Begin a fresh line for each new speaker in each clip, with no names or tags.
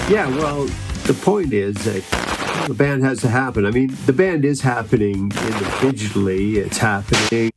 Yeah, well, the point is that the band has to happen. I mean, the band is happening individually. It's happening.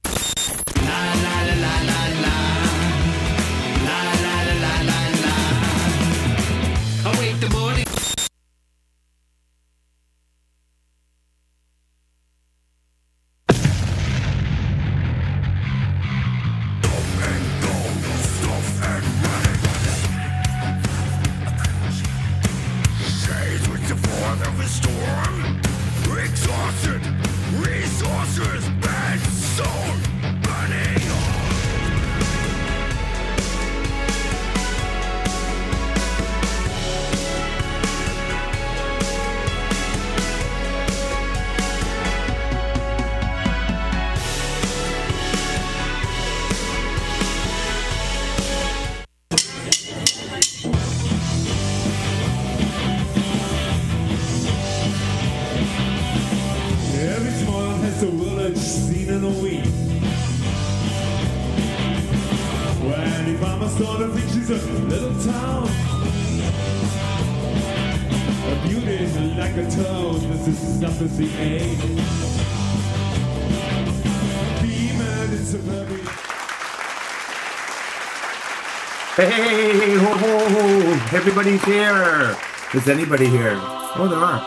Hey, ho, ho, ho, everybody's here. Is anybody here? Oh, there are.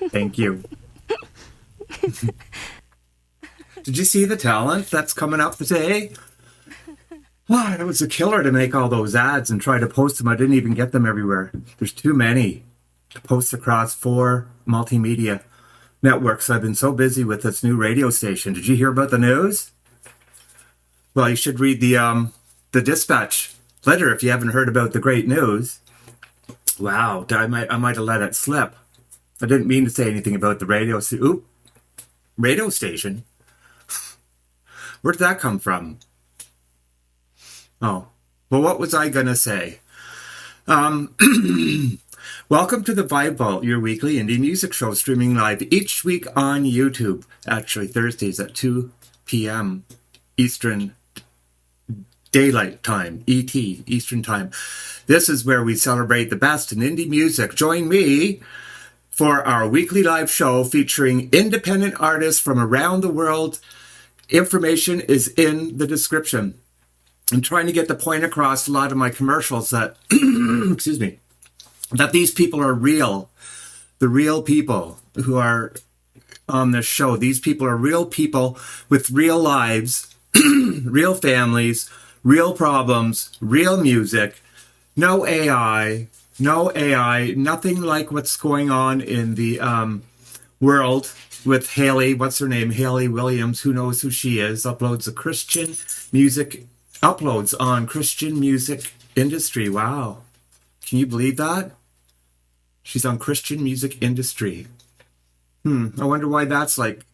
Thank you. Did you see the talent that's coming up today? Wow, it was a killer to make all those ads and try to post them. I didn't even get them everywhere. There's too many to post across 4 multimedia networks. I've been so busy with this new radio station. Did you hear about the news? Well, you should read the dispatch letter if you haven't heard about the great news. Wow, I might have let it slip. I didn't mean to say anything about the radio station. Where did that come from? Oh, well, what was I gonna say? Welcome to the Vibe Vault, your weekly indie music show streaming live each week on YouTube. Actually, Thursdays at 2 p.m. Eastern Daylight Time, ET, Eastern Time. This is where we celebrate the best in indie music. Join me for our weekly live show featuring independent artists from around the world. Information is in the description. I'm trying to get the point across a lot of my commercials that, excuse me, that these people are real. The real people who are on this show. These people are real people with real lives, real families, real problems, real music, no AI, nothing like what's going on in the world with Haley, what's her name? Haley Williams, who knows who she is, uploads on Christian music industry. Wow. Can you believe that? She's on Christian music industry. I wonder why that's like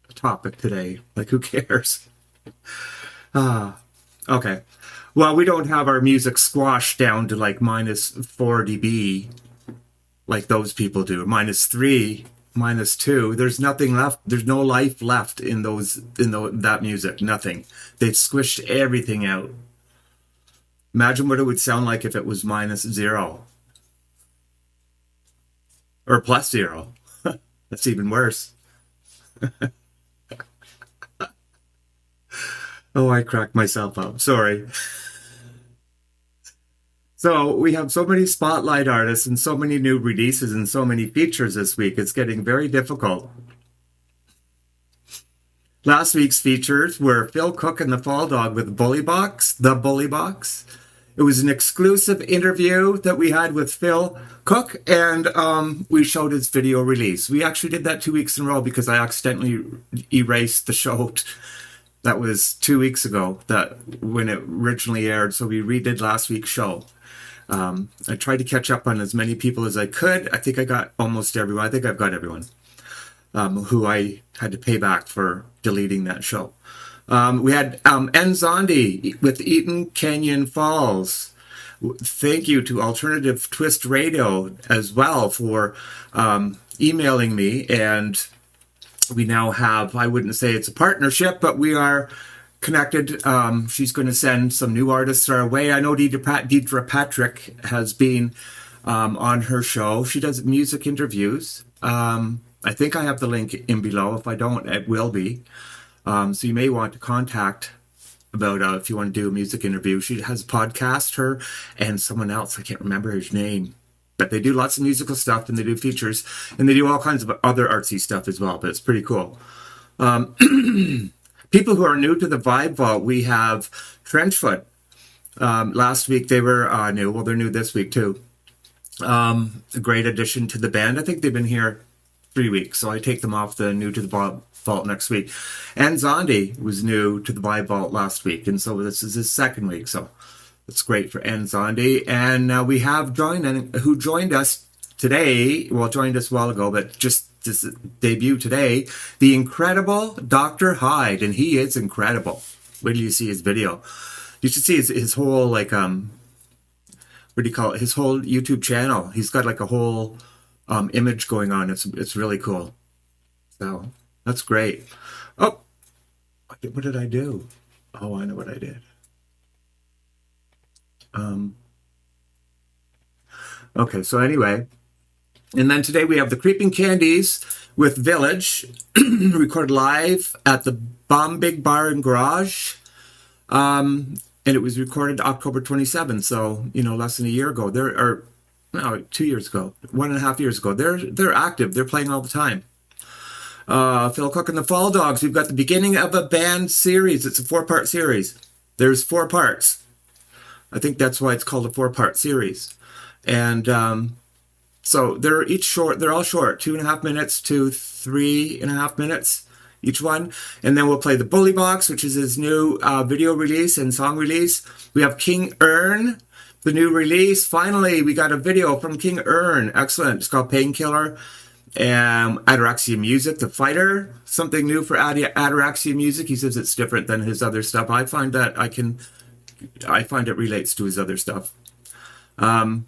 a topic today. Like, who cares? Okay. Well, we don't have our music squashed down to like -4 dB like those people do. -3, -2. There's nothing left. There's no life left in that music. Nothing. They've squished everything out. Imagine what it would sound like if it was -0. Or +0. That's even worse. Oh, I cracked myself up. Sorry. So we have so many spotlight artists and so many new releases and so many features this week. It's getting very difficult. Last week's features were Phil Cook and the Fall Dog with The Bully Box. It was an exclusive interview that we had with Phil Cook, and we showed his video release. We actually did that 2 weeks in a row because I accidentally erased the show. That was 2 weeks ago, that when it originally aired. So we redid last week's show. I tried to catch up on as many people as I could. I think I got almost everyone. I think I've got everyone who I had to pay back for deleting that show. We had Nzondi with Eaton Canyon Falls. Thank you to Alternative Twist Radio as well for emailing me. And we now have, I wouldn't say it's a partnership, but we are connected. She's going to send some new artists our way. I know Deidre Patrick has been on her show. She does music interviews. I think I have the link in below. If I don't, it will be. So you may want to contact about if you want to do a music interview. She has a podcast, her and someone else. I can't remember his name. But they do lots of musical stuff, and they do features, and they do all kinds of other artsy stuff as well. But it's pretty cool. People who are new to the Vibe Vault, we have Trenchfoot. Last week they were new. Well, they're new this week too. A great addition to the band. I think they've been here 3 weeks, so I take them off the new to the Vault next week. And Nzondi was new to the Vibe Vault last week, and so this is his second week. So it's great for Nzondi. And we have who joined us today. Well, joined us a while ago, but just this debut today, the incredible Dr. Hyde, and he is incredible. Wait till you see his video. You should see his whole like what do you call it? His whole YouTube channel. He's got like a whole image going on. It's really cool. So that's great. Oh, what did I do? Oh, I know what I did. Okay, so anyway, and then today we have the Creeping Candies with Village, recorded live at the Big Bar and Garage, and it was recorded October 27th, so, less than a year ago. 2 years ago, 1.5 years ago. They're active. They're playing all the time. Phil Cook and the Fall Dogs. We've got the beginning of a band series. It's a 4-part series. There's 4 parts. I think that's why it's called a 4-part series. And so they're each short. They're all short, 2.5 minutes to 3.5 minutes each one. And then we'll play the Bully Box, which is his new video release and song release. We have King Ern, the new release. Finally, we got a video from King Ern. Excellent. It's called Painkiller. Ataraxia Music, The Fighter. Something new for Ataraxia Music. He says it's different than his other stuff. I find it relates to his other stuff. And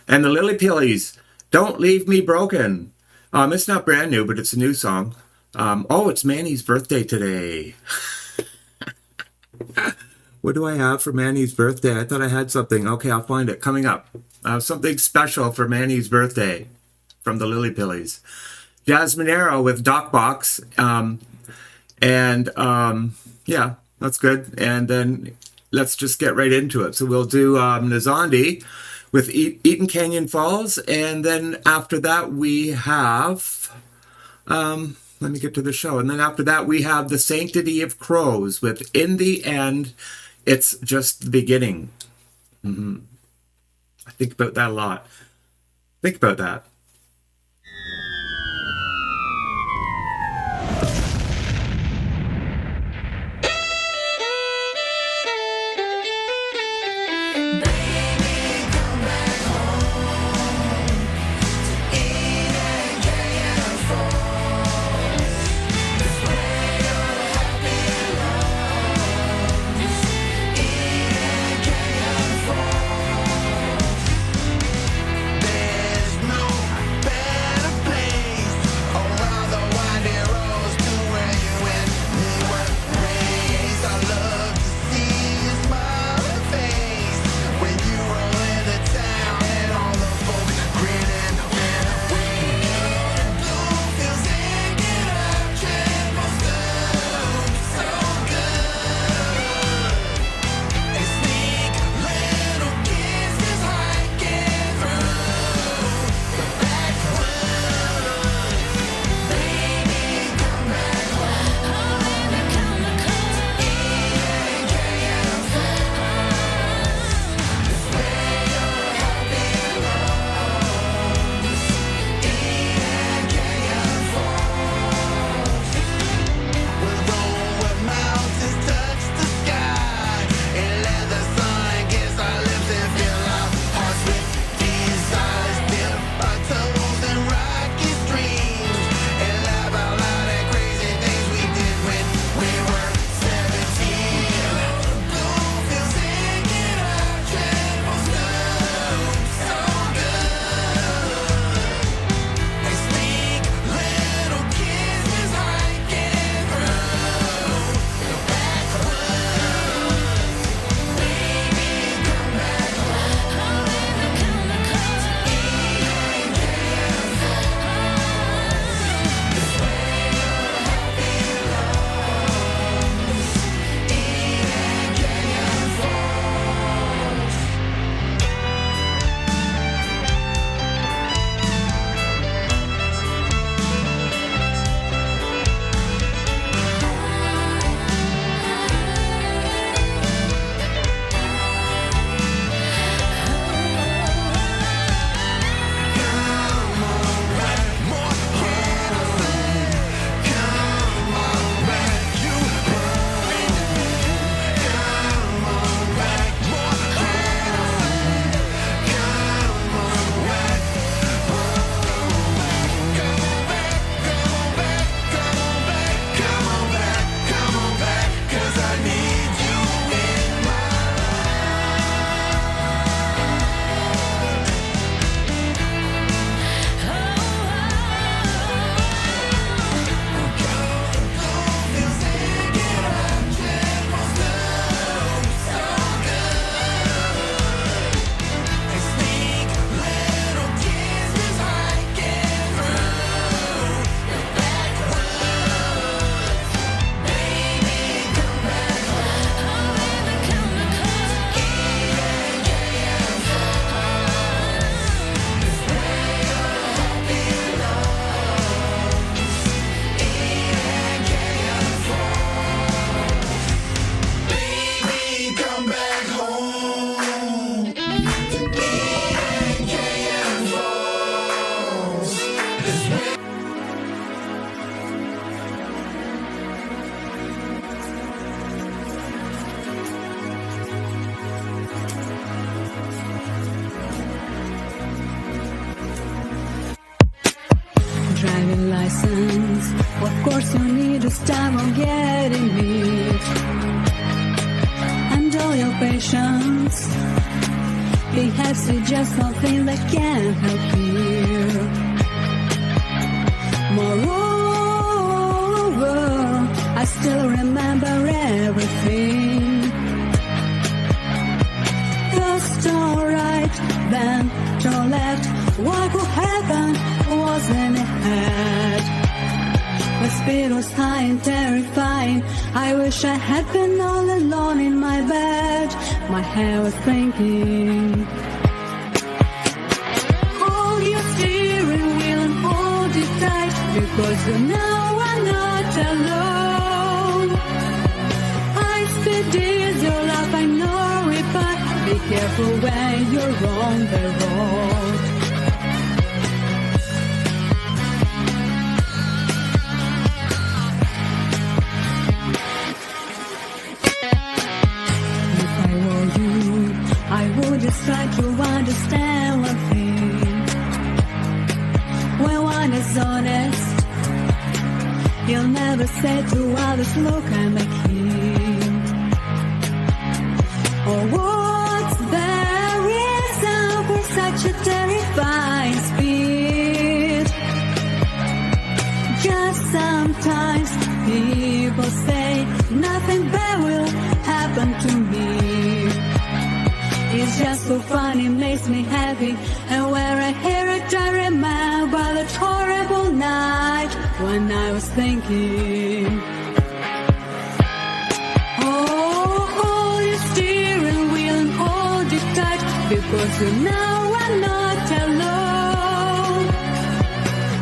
the Lillypillies, Don't Leave Me Broken. It's not brand new, but it's a new song. It's Manny's birthday today. What do I have for Manny's birthday? I thought I had something. Okay, I'll find it. Coming up. Something special for Manny's birthday from the Lillypillies. Jazz Minero with Doc Box. Yeah, that's good. And then let's just get right into it. So we'll do Nzondi with Eaton Canyon Falls. And then after that, we have... let me get to the show. And then after that, we have the Sanctity of Crows with In the End, It's Just the Beginning. I think about that a lot. Think about that.
No me this time on getting me. And all your patience, perhaps it's just something that can help you. Moreover, I still remember everything. First alright, then turn left. What could happen wasn't ahead. The speed was high and terrifying. I wish I had been all alone in my bed. My hair was thinking. Hold your steering wheel and hold it tight, because you know I'm not alone. High speed is your life, I know it, but be careful when you're on the road. I would just try to understand one thing. When one is honest, he'll never say to others, look, I'm a king. Or what's the reason for such a terrifying speed? Just sometimes people say nothing bad will happen to me. It's just so funny, makes me happy. And when I hear it, I remember that horrible night when I was thinking. Oh, hold your steering wheel and hold it tight, because you know I'm not alone.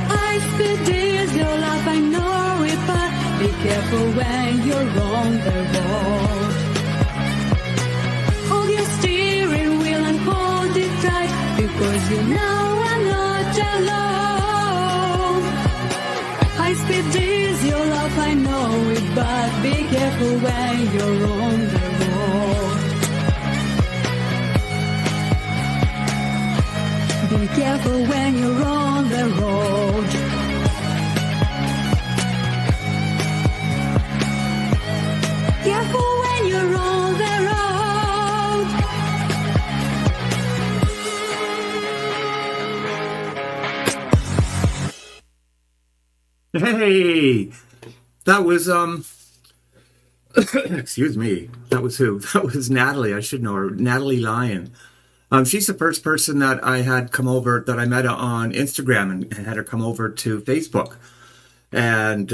High speed is your life, I know it, but be careful when you're on the road. Hold your steering wheel and hold it tight, because you know I'm not alone. High speed is your love, I know it, but be careful when you're on the road. Be careful when you're on the road. Careful when you're on the road.
Hey, that was excuse me, that was who? That was Natali. I should know her. Natali Lyon. She's the first person that I had come over, that I met on Instagram and had her come over to Facebook. And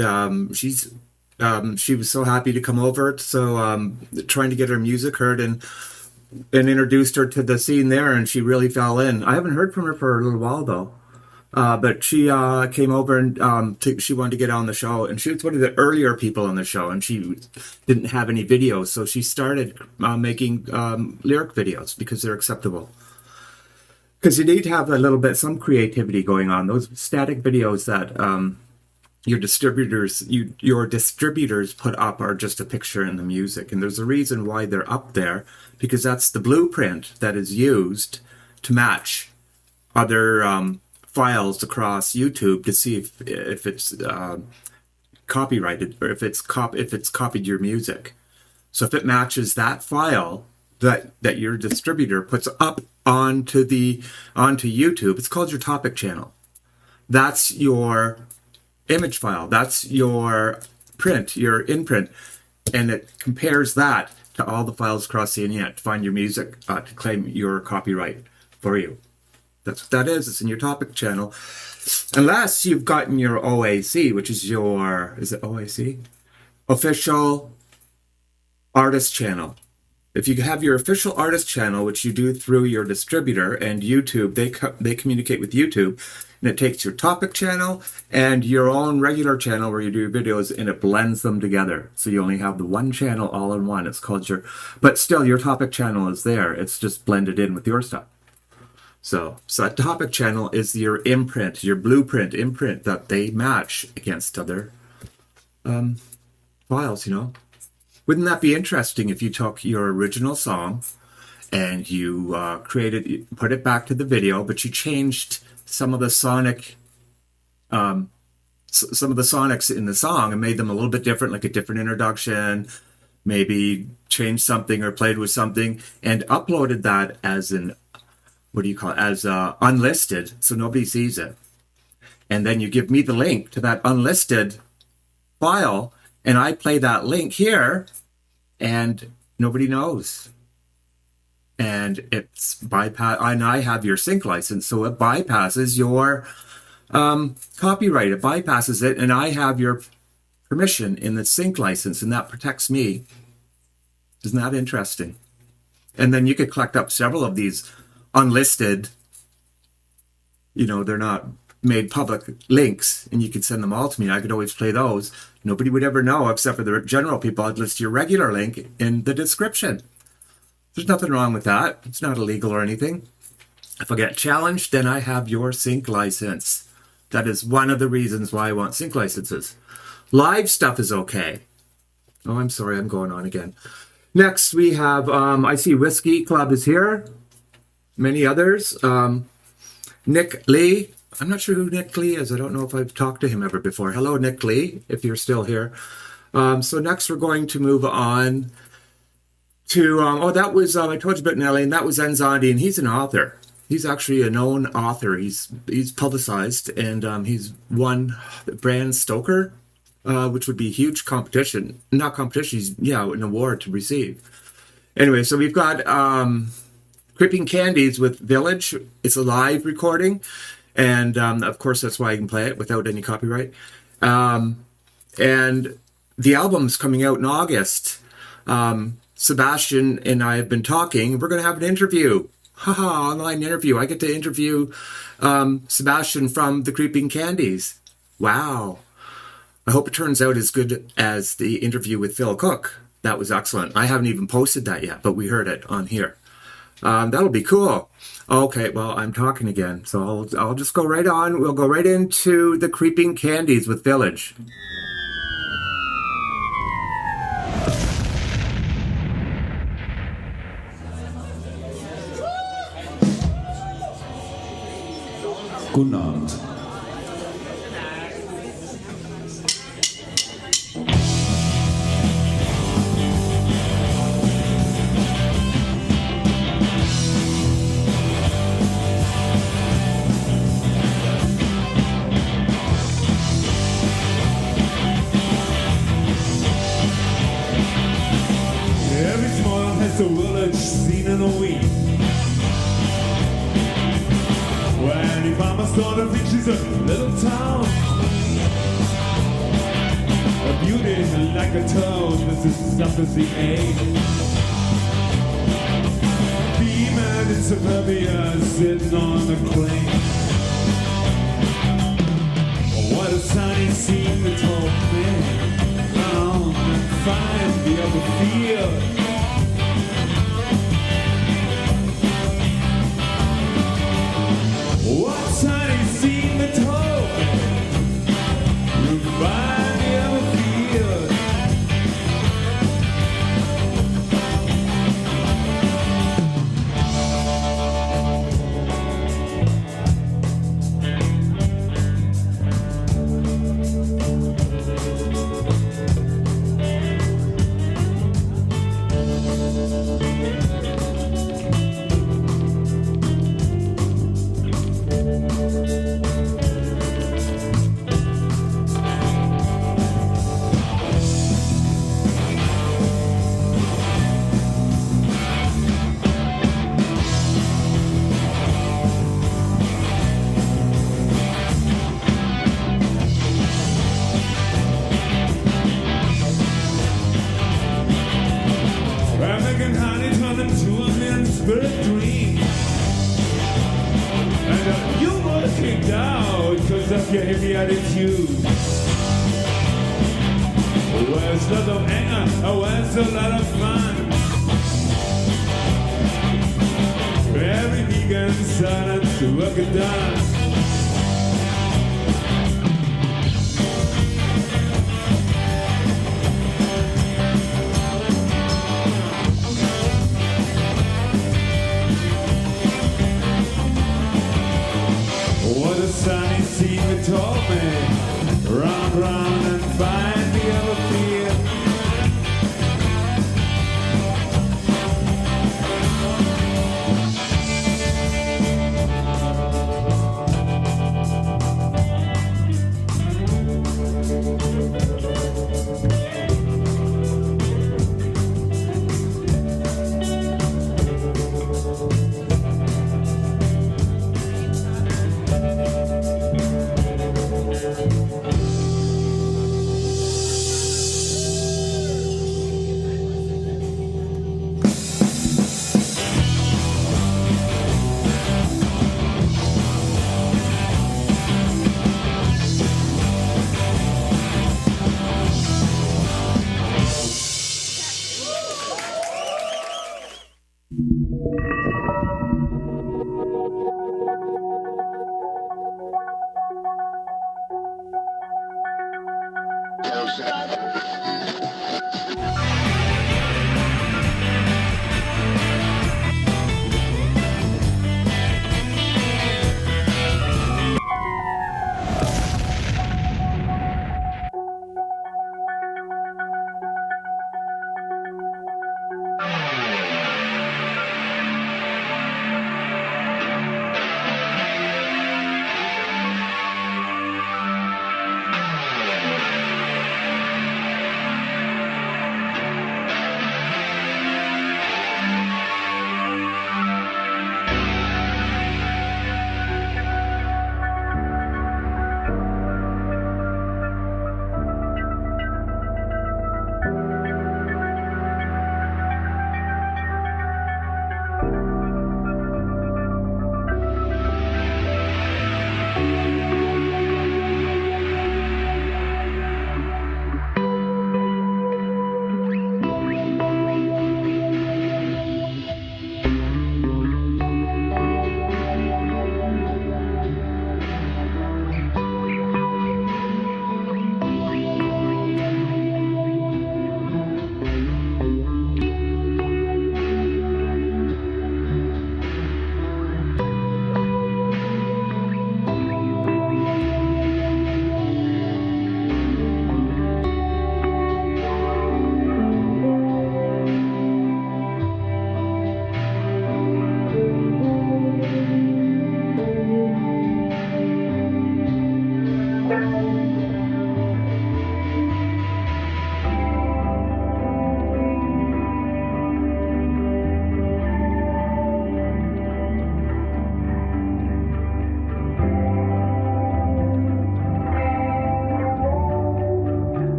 she was so happy to come over. So trying to get her music heard and introduced her to the scene there, and she really fell in. I haven't heard from her for a little while though. But she came over and she wanted to get on the show, and she was one of the earlier people on the show, and she didn't have any videos, so she started making lyric videos because they're acceptable. Because you need to have a little bit, some creativity going on. Those static videos that your distributors put up are just a picture in the music, and there's a reason why they're up there, because that's the blueprint that is used to match other files across YouTube to see if it's copyrighted, or if it's copied your music. So if it matches that file that your distributor puts up onto YouTube, it's called your topic channel. That's your image file. That's your print, your imprint, and it compares that to all the files across the internet to find your music to claim your copyright for you. That's what that is. It's in your topic channel. Unless you've gotten your OAC, which is your, is it OAC? Official Artist Channel. If you have your official artist channel, which you do through your distributor and YouTube, they communicate with YouTube, and it takes your topic channel and your own regular channel where you do videos, and it blends them together. So you only have the one channel all in one. It's called your, but still your topic channel is there. It's just blended in with your stuff. So that topic channel is your imprint, your blueprint, imprint that they match against other files, you know. Wouldn't that be interesting if you took your original song and you put it back to the video, but you changed some of the sonic some of the sonics in the song and made them a little bit different, like a different introduction, maybe changed something or played with something, and uploaded that as an, what do you call it, as unlisted, so nobody sees it. And then you give me the link to that unlisted file, and I play that link here, and nobody knows. And it's bypass, and I have your sync license, so it bypasses your copyright. It bypasses it, and I have your permission in the sync license, and that protects me. Isn't that interesting? And then you could collect up several of these unlisted, they're not made public links, and you could send them all to me. I could always play those. Nobody would ever know except for the general people. I'd list your regular link in the description. There's nothing wrong with that. It's not illegal or anything. If I get challenged, then I have your sync license. That is one of the reasons why I want sync licenses. Live stuff is okay. Oh, I'm sorry, I'm going on again. Next, we have, I see Whiskey Club is here. Many others. Nick Lee. I'm not sure who Nick Lee is. I don't know if I've talked to him ever before. Hello, Nick Lee, if you're still here. So next we're going to move on to, that was, I told you about Nelly, and that was Nzondi, and he's an author. He's actually a known author. He's publicized, and he's won Bram Stoker, which would be a huge competition. Not competition, an award to receive. Anyway, so we've got Creeping Candies with Village. It's a live recording, and of course that's why I can play it without any copyright. And the album's coming out in August. Sebastian and I have been talking. We're going to have an interview. Online interview. I get to interview Sebastian from the Creeping Candies. Wow. I hope it turns out as good as the interview with Phil Cook. That was excellent. I haven't even posted that yet, but we heard it on here. That'll be cool. Okay, well, I'm talking again, so I'll just go right on. We'll go right into the Creeping Candies with Village.
Guten Abend. Every smile has a village seen in a week. When you find my daughter thinks she's a little town, a beauty like a toad, this is suffers the egg. Demon in suburbia sitting on the claim. What a tiny scene that told me round and find the other field. What tiny scene that told me you find the other field. American honey turned into a man's spirit dream. And you were kicked out because of your heavy attitude. Where's a lot of anger, where's a lot of fun? Very vegan silence to work it done. What a sunny scene that told me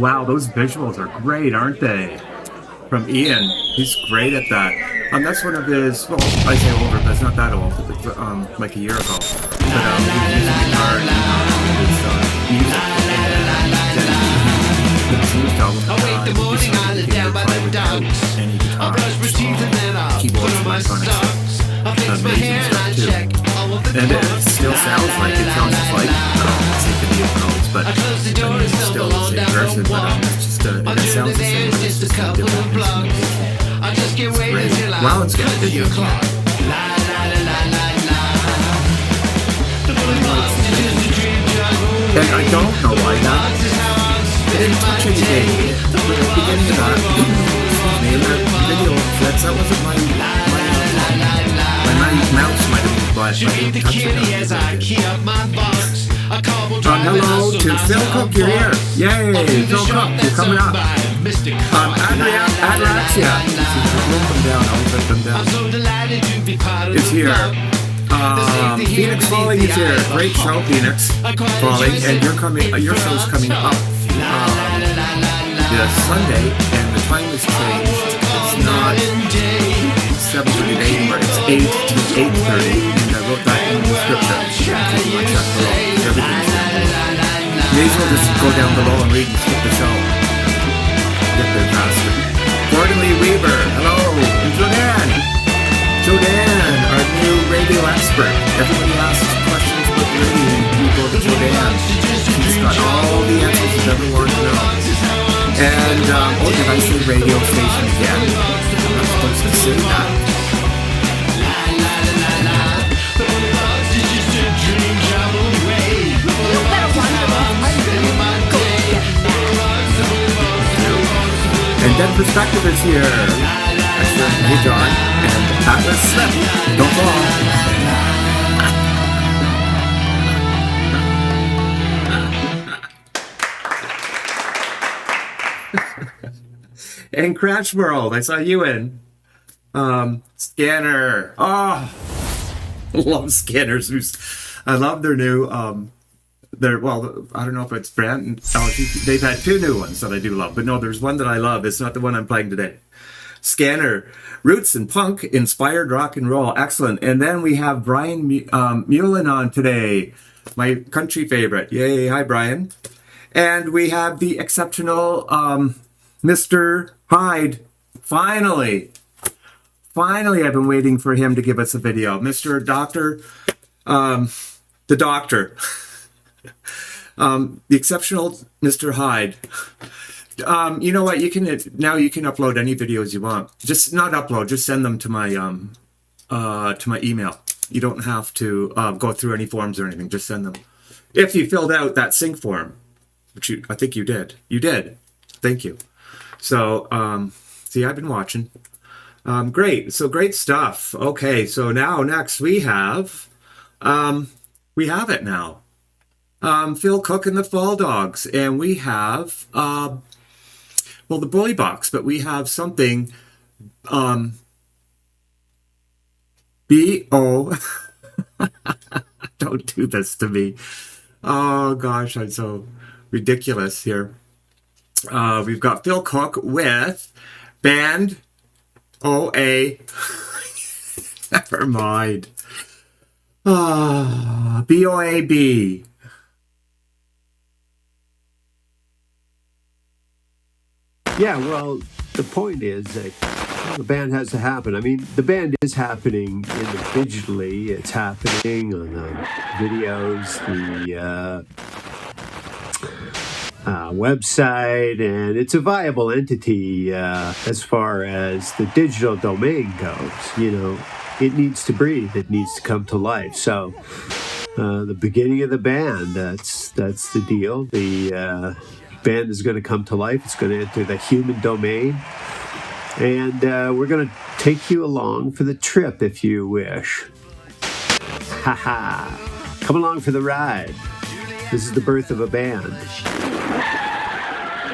Wow, those visuals are great, aren't they? From Ian. He's great at that. That's one of his, well, I say older, but it's not that old. It's like a year ago. But he was using guitar and his music.
Awake the morning, I lie down by the docks. I brush my teeth and then I put on my socks. I fix my hair and I check all of the
and it still sounds like it sounds just like Sanctity of Crows, but I mean, it's still the same person, but it's just it sounds the same, but it's just a different instrumentation. It's great. Wow, it's got a video. And I don't know why that. I didn't touch anything. But at the beginning of that, video, that wasn't my mouse might have been blind. Hello to Phil Cook, you're here. Yay, Phil Cook, you're coming up. Ataraxia. Roll them down, I'll put them down. It's here. Phoenix Falling is here. Great show, Phoenix Falling, and your show's coming up this Sunday, and the time has changed. It's not 7:30 to 8 anymore. It's 8 to 8:30, and I wrote that in the description. Everything's may as well just go down below and read and skip the show. Get there faster. Gordon Lee Weaver, hello, and Jodan, our new radio expert. Everybody asks questions about radio, you go to Jodan. She's got all the answers you've ever wanted to know. And, did I say radio station again? I'm not supposed to say that. And then Perspective is here. Excellent. Hey, John. And Atlas Slip. Don't fall. And Crash World. I saw you in. Scanner. Oh, love Scanners. I love their new, well, I don't know if it's brand. They've had two new ones that I do love, but no, there's one that I love. It's not the one I'm playing today. Scanner, roots and punk inspired rock and roll, excellent. And then we have Brian Mullen on today, my country favorite. Yay! Hi, Brian. And we have the exceptional Mr. Hyde. Finally, I've been waiting for him to give us a video. Mr. Doctor, the Doctor. The exceptional Mr. Hyde. You know what? You can upload any videos you want. Just not upload. Just send them to my email. You don't have to go through any forms or anything. Just send them. If you filled out that sync form, which I think you did. You did. Thank you. So see, I've been watching. Great. So great stuff. Okay. So now next we have it now. Phil Cook and the Fall Dogs, and we have the Bully Box, but we have something B.O. Don't do this to me. Oh gosh, I'm so ridiculous here. We've got Phil Cook with band OA. Never mind. BOAB.
Yeah, well, the point is that the band has to happen. I mean, the band is happening individually. It's happening on the videos, the website, and it's a viable entity as far as the digital domain goes. You know, it needs to breathe. It needs to come to life. So the beginning of the band, that's the deal. The band is going to come to life. It's going to enter the human domain, and we're going to take you along for the trip, if you wish. Come along for the ride. This is the birth of a band,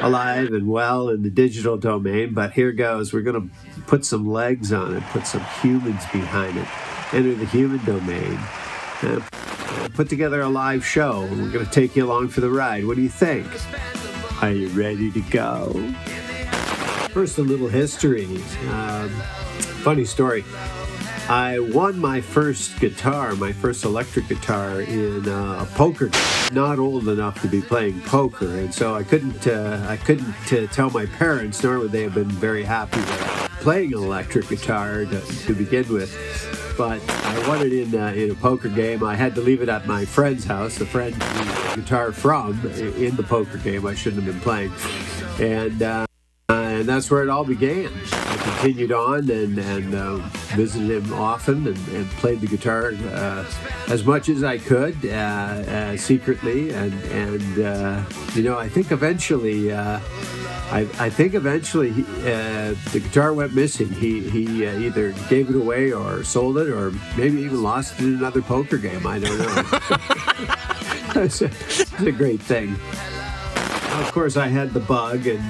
alive and well in the digital domain, but here goes. We're going to put some legs on it, put some humans behind it, enter the human domain, put together a live show. We're going to take you along for the ride. What do you think? Are you ready to go? First, a little history. Funny story. I won my first guitar, my first electric guitar, in a poker game. Not old enough to be playing poker, and so I couldn't tell my parents, nor would they have been very happy with playing an electric guitar to begin with. But I won it in a poker game. I had to leave it at my friend's house, the friend who the guitar from, in the poker game. I shouldn't have been playing, and that's where it all began. I continued on and visited him often and played the guitar as much as I could secretly. And I think eventually, the guitar went missing. He either gave it away or sold it, or maybe even lost it in another poker game. I don't know. It's a great thing. Of course, I had the bug, and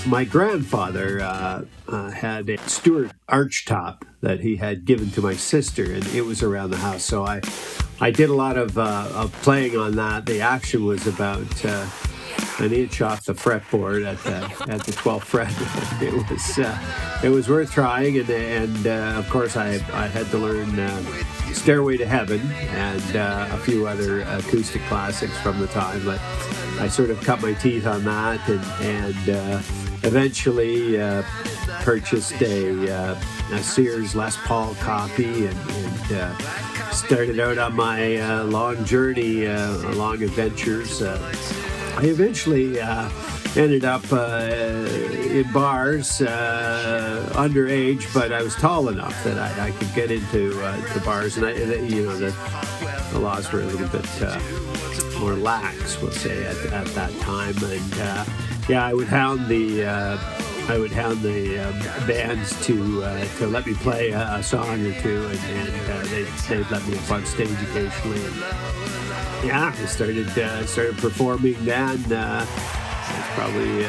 my grandfather had a Stewart archtop that he had given to my sister, and it was around the house. So I did a lot of playing on that. The action was about an inch off the fretboard at the 12th fret. It was worth trying, and of course I had to learn Stairway to Heaven and a few other acoustic classics from the time, but I sort of cut my teeth on that and eventually purchased a Sears Les Paul copy and started out on my long journey, long adventures. I eventually ended up in bars underage, but I was tall enough that I could get into the bars, and the laws were a little bit more lax, we'll say, at that time. And I would hound the bands to let me play a song or two, and they'd let me up on stage occasionally. And, I started performing then. I was probably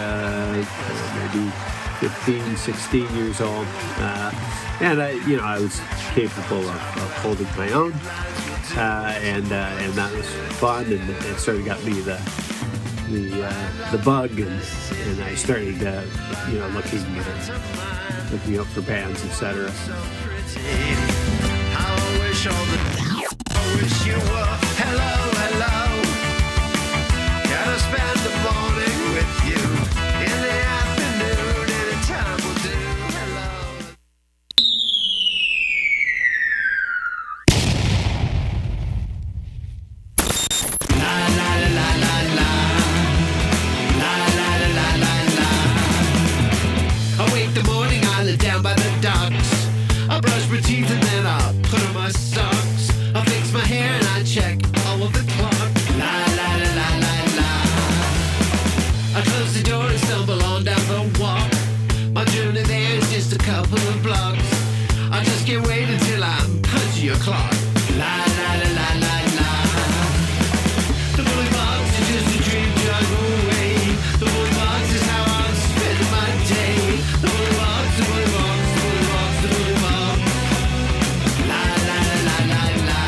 maybe 15, 16 years old, and I was capable of holding my own, and that was fun, and it sort of got me the bug, and I started looking out for bands, etc.
I wish you were. Hello, hello. Gotta spend the morning with you. In the afternoon, anytime will do. Hello. La la la la la. La la la la la. I wake the morning, I lie down by the docks. I brush my teeth and then I put on my socks. I fix my hair and I check all of the clock. La la la la la la. I close the door and stumble on down the walk. My journey there is just a couple of blocks. I just can't wait until I'm punching your clock. La la la la la la. The bully box is just a dream drug away. The bully box is how I'm spending my day. The bully box, the bully box, the bully box, the bully box. La la la la la la.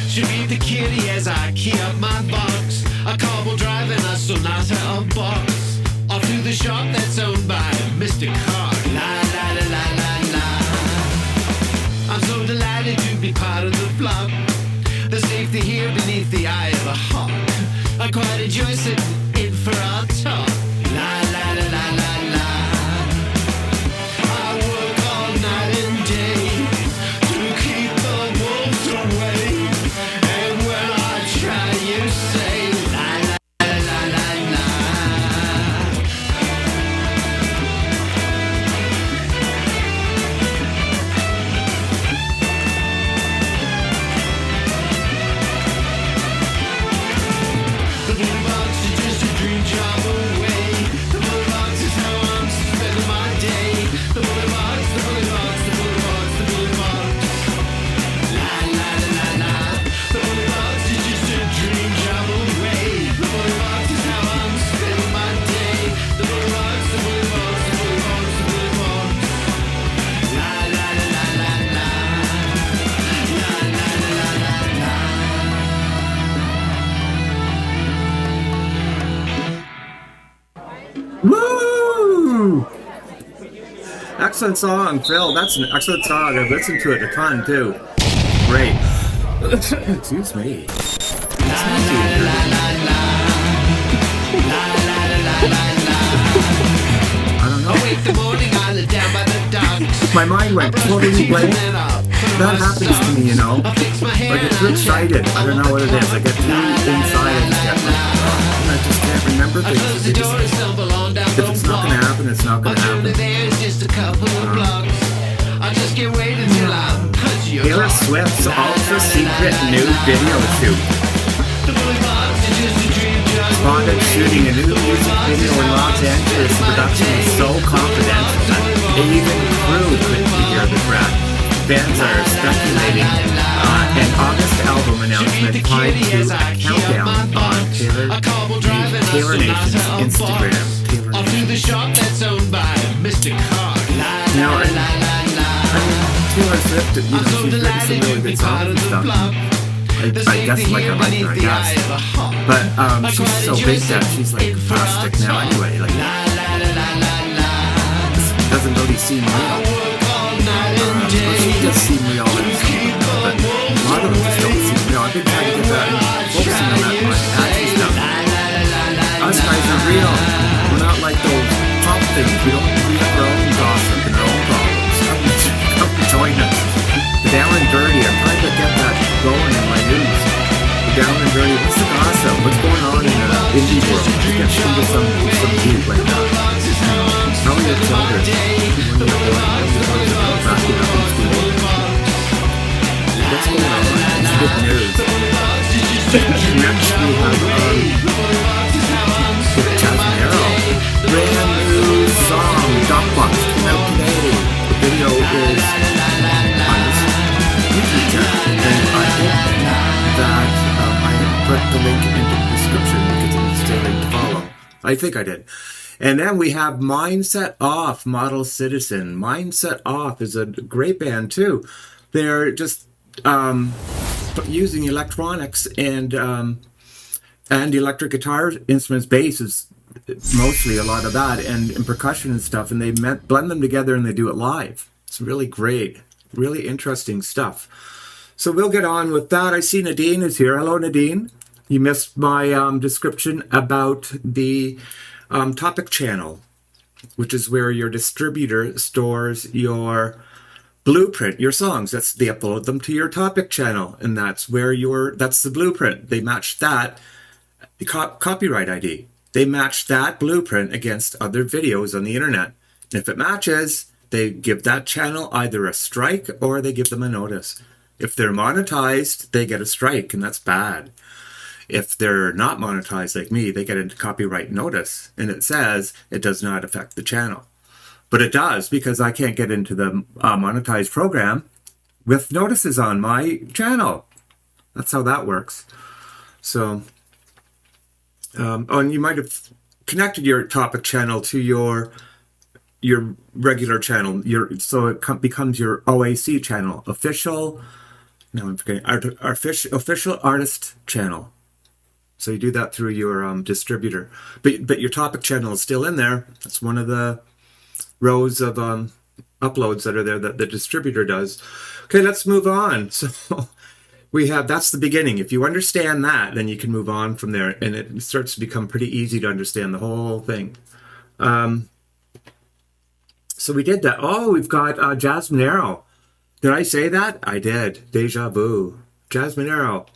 Should beat the kitty as I key up my box. A cobble driving a Sonata of box. Off to the shop that's owned by Mr. Car. La la la la la la. I'm so delighted to be part of the flock. The safety here beneath the eye of a hawk. I quite enjoy sitting in for our talk. La la la la la la. I work all night and day to keep the wolves away. And when I try, you say la la la la la. The blue box is
excellent song, Phil. That's an excellent song. I've listened to it a ton too. Great. Excuse me. I don't know. My mind went totally blank. That happens to me, you know. I get too excited. I don't know what it is. I get too inside and I just can't remember things. If it's not gonna happen, it's not gonna happen. Taylor Swift's ultra secret new video shoot. Spotted shooting a new music video in Los Angeles. The production is so confidential that even crew couldn't hear the track. Fans are speculating an August album announcement tied to a countdown on Taylor Nation's Instagram. Now, Taylor Swift, you know, she's written some really good songs and stuff. I guess like I like her, I guess. But she's so big that she's like plastic now anyway. Like, it doesn't really seem real. She does seem real in some, but a lot of them just don't seem real. I've been trying to get that and focusing on that my action stuff. Us guys are real. We're not like those pop things. We don't have our own gossip and our own problems. Come join us. The Down and Dirty. I'm trying to get that going in my news. The Down and Dirty. What's the gossip? What's going on in the indie world? Just get into some deep like that. How are your children? When you're born, backing up in school. What's going on? It's good news. Next we have Minero. Brand new song, Dog Box, came out today. The video is on this YouTube channel, and I hope that I put the link in the description because it's still a link to follow. I think I did. And then we have Mindset Off, Model Citizen. Mindset Off is a great band too. They're just using electronics and electric guitar instruments, bass is mostly a lot of that, and percussion and stuff, and they blend them together and they do it live. It's really great, really interesting stuff. So we'll get on with that. I see Nadine is here. Hello, Nadine. You missed my description about the topic channel, which is where your distributor stores your blueprint, your songs. They upload them to your topic channel, and that's where that's the blueprint. They match that copyright ID. They match that blueprint against other videos on the internet. And if it matches, they give that channel either a strike or they give them a notice. If they're monetized, they get a strike, and that's bad. If they're not monetized like me, they get a copyright notice, and it says it does not affect the channel. But it does, because I can't get into the monetized program with notices on my channel. That's how that works. So, and you might have connected your topic channel to your regular channel, so it becomes your OAC channel, official artist channel. So you do that through your distributor, but your topic channel is still in there. That's one of the rows of uploads that are there that the distributor does. Okay, let's move on. So that's the beginning. If you understand that, then you can move on from there, and it starts to become pretty easy to understand the whole thing. So we did that. Oh, we've got Minero. Did I say that? I did. Deja vu. Minero.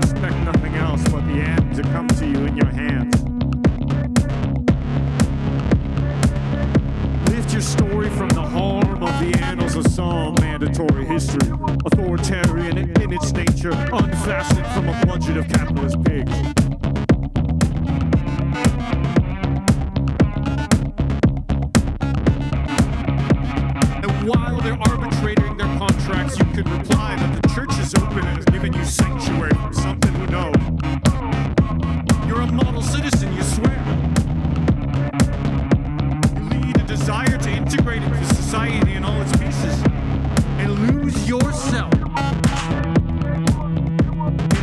expect nothing else but the end to come to you in your hands. Lift your story from the harm of the annals of song, mandatory history, authoritarian in its nature, unfastened from a budget of capitalist pigs. And while they're arbitrating their contracts, you can reply that the church is open and has given you sanctuary from something who knows. You're a model citizen, you swear. Desire to integrate into society in all its pieces and lose yourself in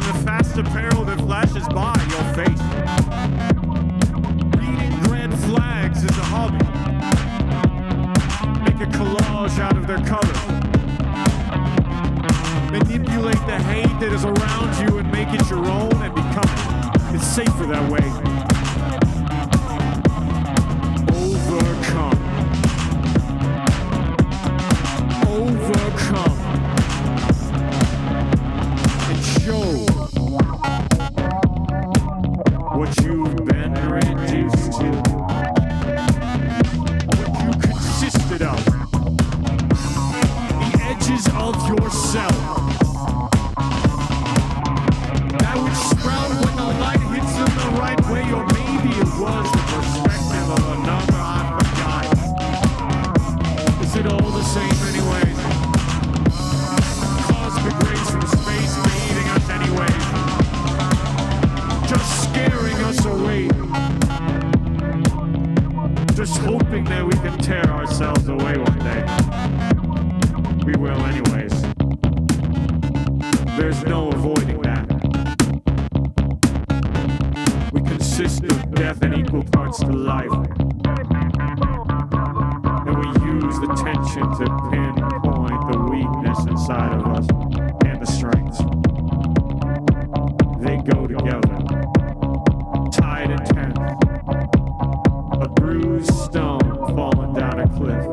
the fast apparel that flashes by your face. Reading red flags is a hobby. Make a collage out of their colors. Manipulate the hate that is around you and make it your own and become it. It's safer that way. Overcome. And show what you've been reduced to, what you consisted of, the edges of yourself, that which sprout when the light hits them the right way, or maybe it was the perspective of another I forgot. Is it all the same anyway? Cosmic rays from space leading us anyway, just scaring us away, just hoping that we can tear ourselves away one day. We will anyways. There's no avoiding that. We consist of death in equal parts to life, and we use the tension to pinpoint the weakness inside of us and the strengths. They go together, tied and tense. A bruised stone falling down a cliff,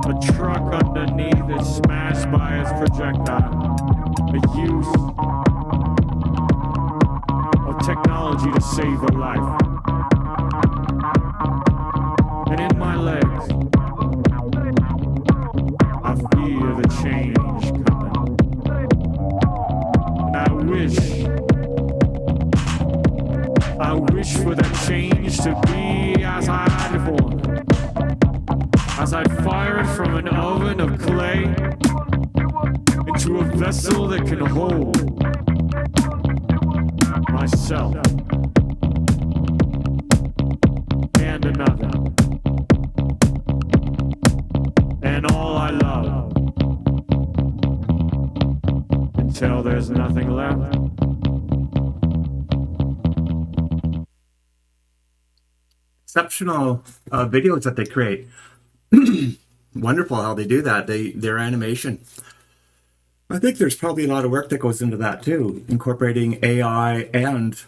a truck underneath it smashed by its projectile, the use of technology to save a life. And in my legs, I feel the change coming. And I wish for that change to be as I had before. As I fired from an oven of clay into a vessel that can hold myself and another. And all I love, until there's nothing left.
Exceptional videos that they create. Wonderful how they do that. Their animation. I think there's probably a lot of work that goes into that too, incorporating AI and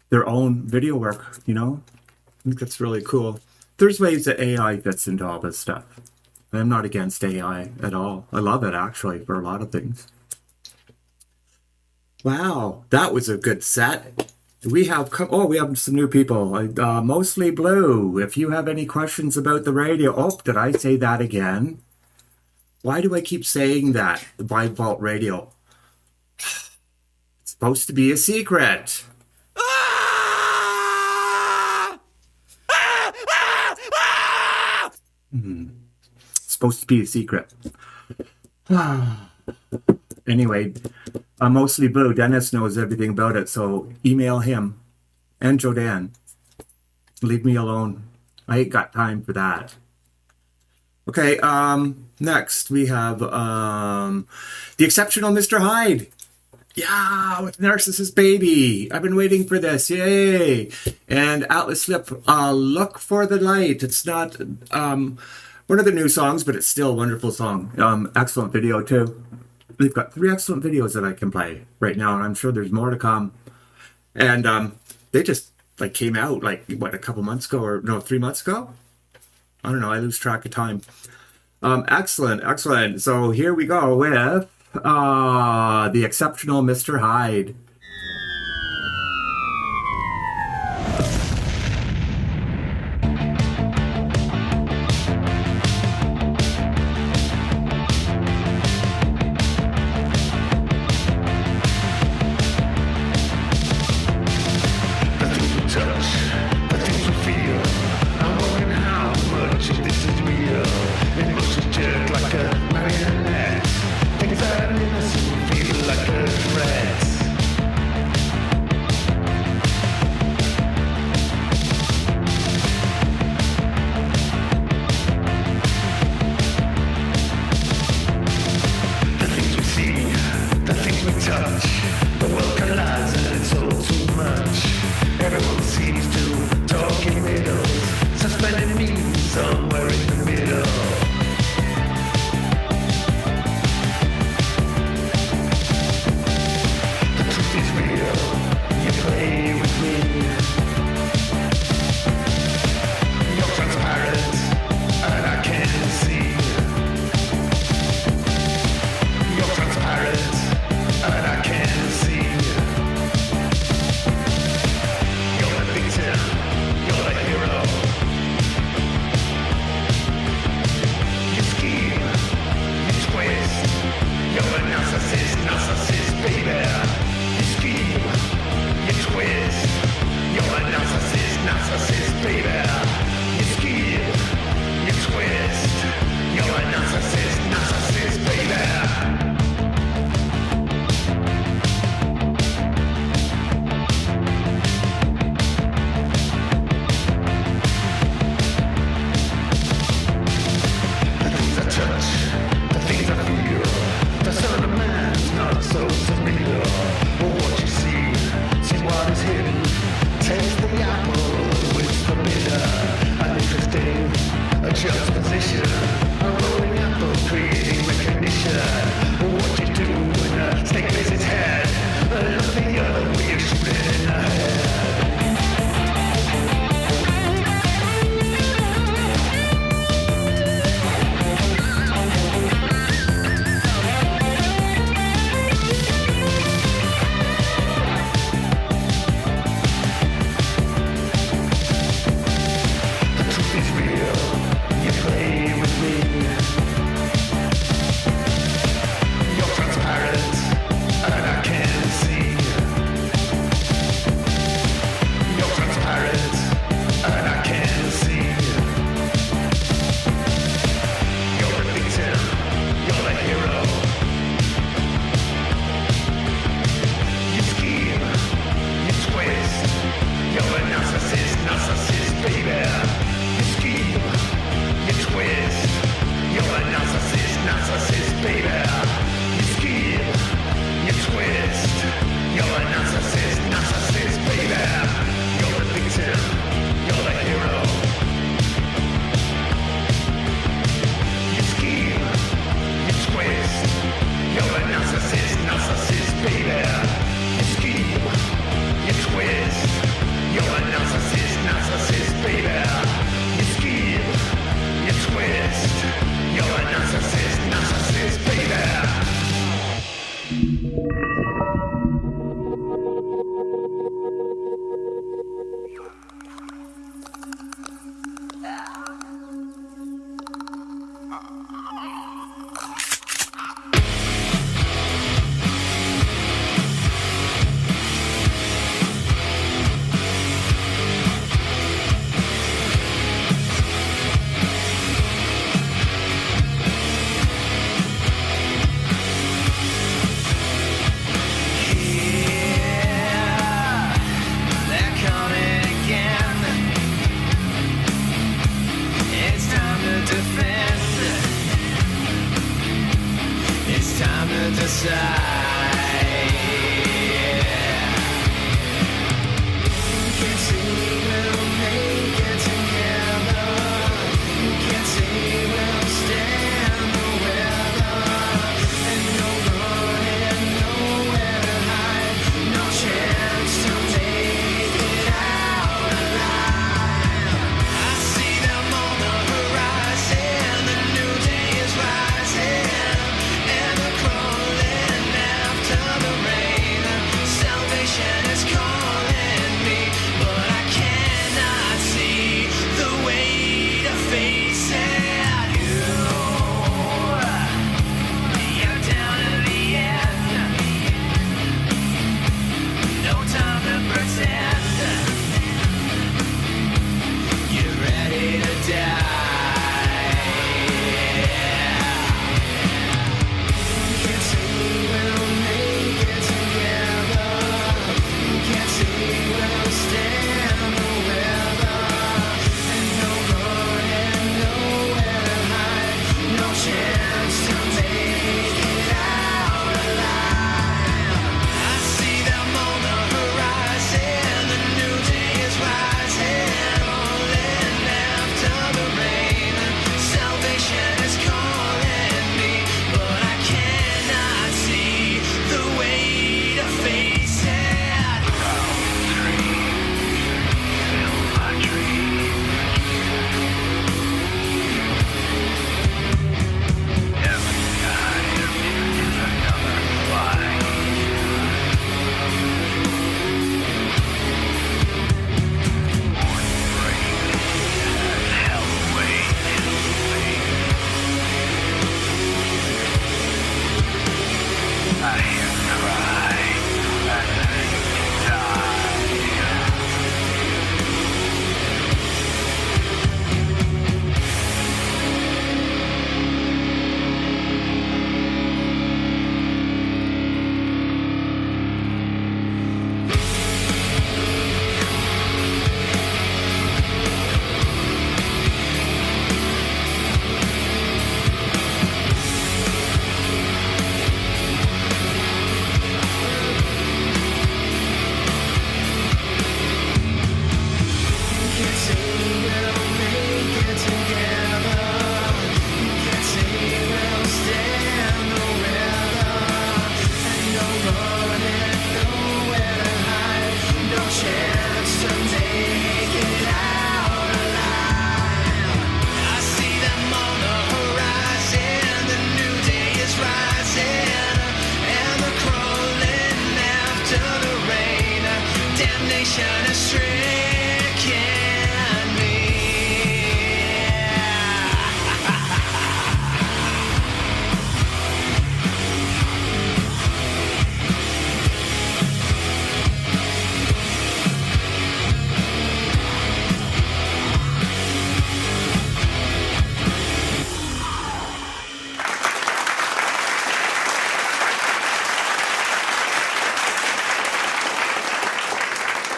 their own video work, you know? I think that's really cool. There's ways that AI fits into all this stuff. I'm not against AI at all. I love it, actually, for a lot of things. Wow, that was a good set. We have some new people. Mostly Blue. If you have any questions about the radio... Oh, did I say that again? Why do I keep saying that? The Vibe Vault Radio. It's supposed to be a secret. It's supposed to be a secret. Anyway, Mostly Blue. Dennis knows everything about it, so email him and Jodan. Leave me alone. I ain't got time for that. Okay, next we have the Exceptional Mr Hyde. Yeah, with Narcissist Baby. I've been waiting for this. Yay! And Atlas Slip, Look for the Light. It's not one of the new songs, but it's still a wonderful song. Excellent video, too. They've got 3 excellent videos that I can play right now, and I'm sure there's more to come. And they just came out a couple months ago, or no, 3 months ago? I don't know, I lose track of time. Excellent. So here we go with The Exceptional Mr. Hyde.
addiction has stricken me.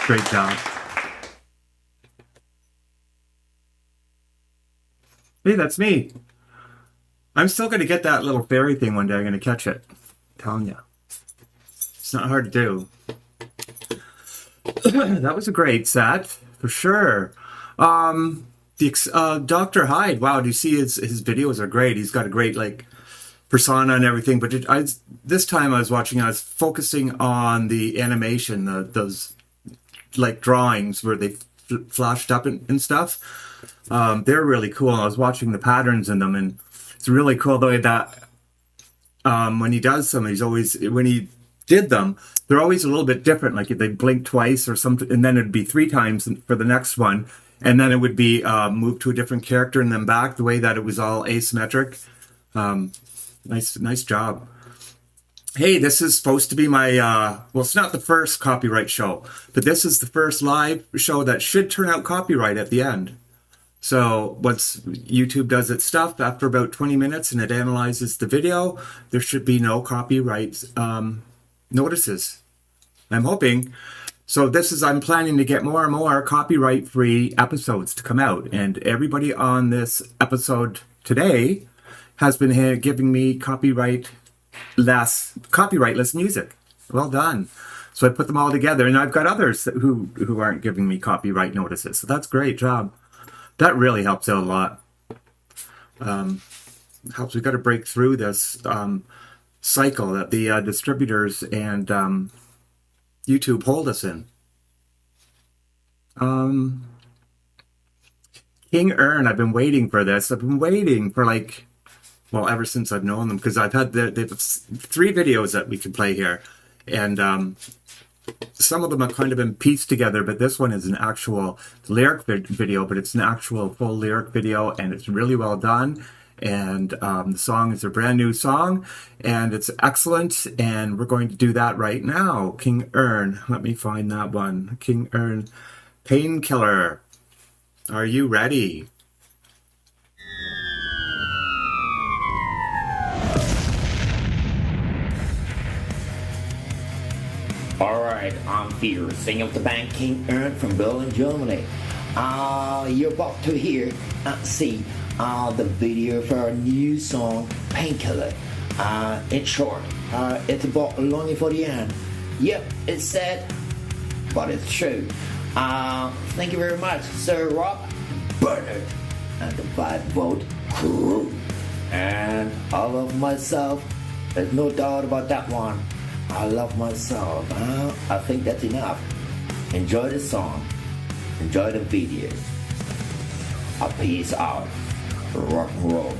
Great job. Hey, that's me. I'm still going to get that little fairy thing one day. I'm going to catch it. I'm telling you. It's not hard to do. That was a great set, for sure. Dr. Hyde, wow, do you see his videos are great. He's got a great, like, persona and everything. But this time I was watching, I was focusing on the animation, those like drawings where they flashed up and stuff. They're really cool. I was watching the patterns in them, and it's really cool the way that when he does them, when he did them, they're always a little bit different. Like if they blink twice or something, and then it'd be 3 times for the next one, and then it would be moved to a different character and then back. The way that it was all asymmetric. Nice job. Hey, this is supposed to be my, well, it's not the first copyright show, but this is the first live show that should turn out copyright at the end. So once YouTube does its stuff, after about 20 minutes and it analyzes the video, there should be no copyright notices. I'm hoping. So I'm planning to get more and more copyright-free episodes to come out. And everybody on this episode today has been giving me copyrightless music. Well done. So I put them all together, and I've got others who aren't giving me copyright notices. So that's a great job. That really helps out a lot. Helps. We've got to break through this cycle that the distributors and YouTube hold us in. King Ern, I've been waiting for this. I've been waiting for ever since I've known them, because I've had they've 3 videos that we can play here, and some of them have kind of been pieced together, but this one is an actual lyric video, but it's an actual full lyric video, and it's really well done. And the song is a brand new song, and it's excellent, and we're going to do that right now. King Ern, let me find that one. King Ern, Painkiller. Are you ready?
Alright, I'm here, singer of the band King Ern from Berlin, Germany. You're about to hear, the video for our new song, Painkiller. In short, it's about longing for the end. Yep, it's sad, but it's true. Thank you very much, Sir Rob Bernard and the 5-vote crew. And I love myself. There's no doubt about that one. I love myself. I think that's enough. Enjoy the song. Enjoy the video. Peace out. Rock and roll.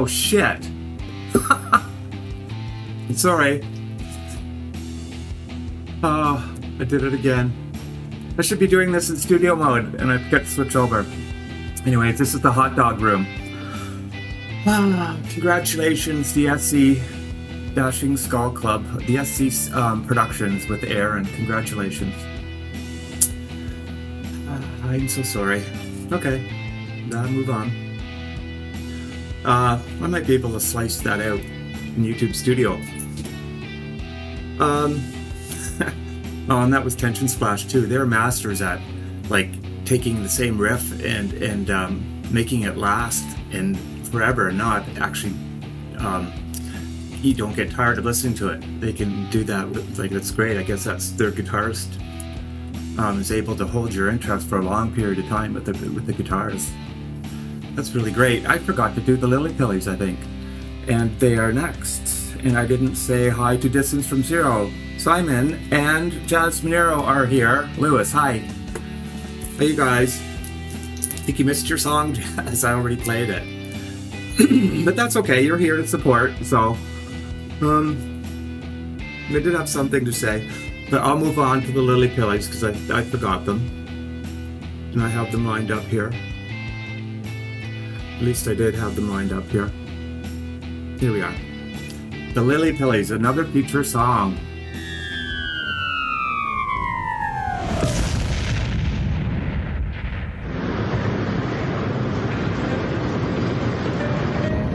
Oh shit. Sorry. Oh, I did it again. I should be doing this in studio mode, and I forgot to switch over. Anyway, this is the hot dog room. Congratulations, the SC Dashing Skull Club, the SC Productions with Aaron. Congratulations. I'm so sorry. Okay, now move on. I might be able to slice that out in YouTube Studio. Oh, and that was Tension Splash too. They're masters at like taking the same riff and making it last and forever, not actually you don't get tired of listening to it. They can do that with, like, that's great. I guess that's their guitarist is able to hold your interest for a long period of time with the guitars. That's really great. I forgot to do the Lillypillies, I think, and they are next. And I didn't say hi to Distance from Zero. Simon and Jazz Minero are here. Lewis, hi. Hey, you guys. I think you missed your song, Jazz. I already played it. But that's okay. You're here to support. So, I did have something to say. But I'll move on to the Lillypillies because I forgot them. And I have them lined up here. At least I did have them lined up here. Here we are. The Lillypillies, another feature song.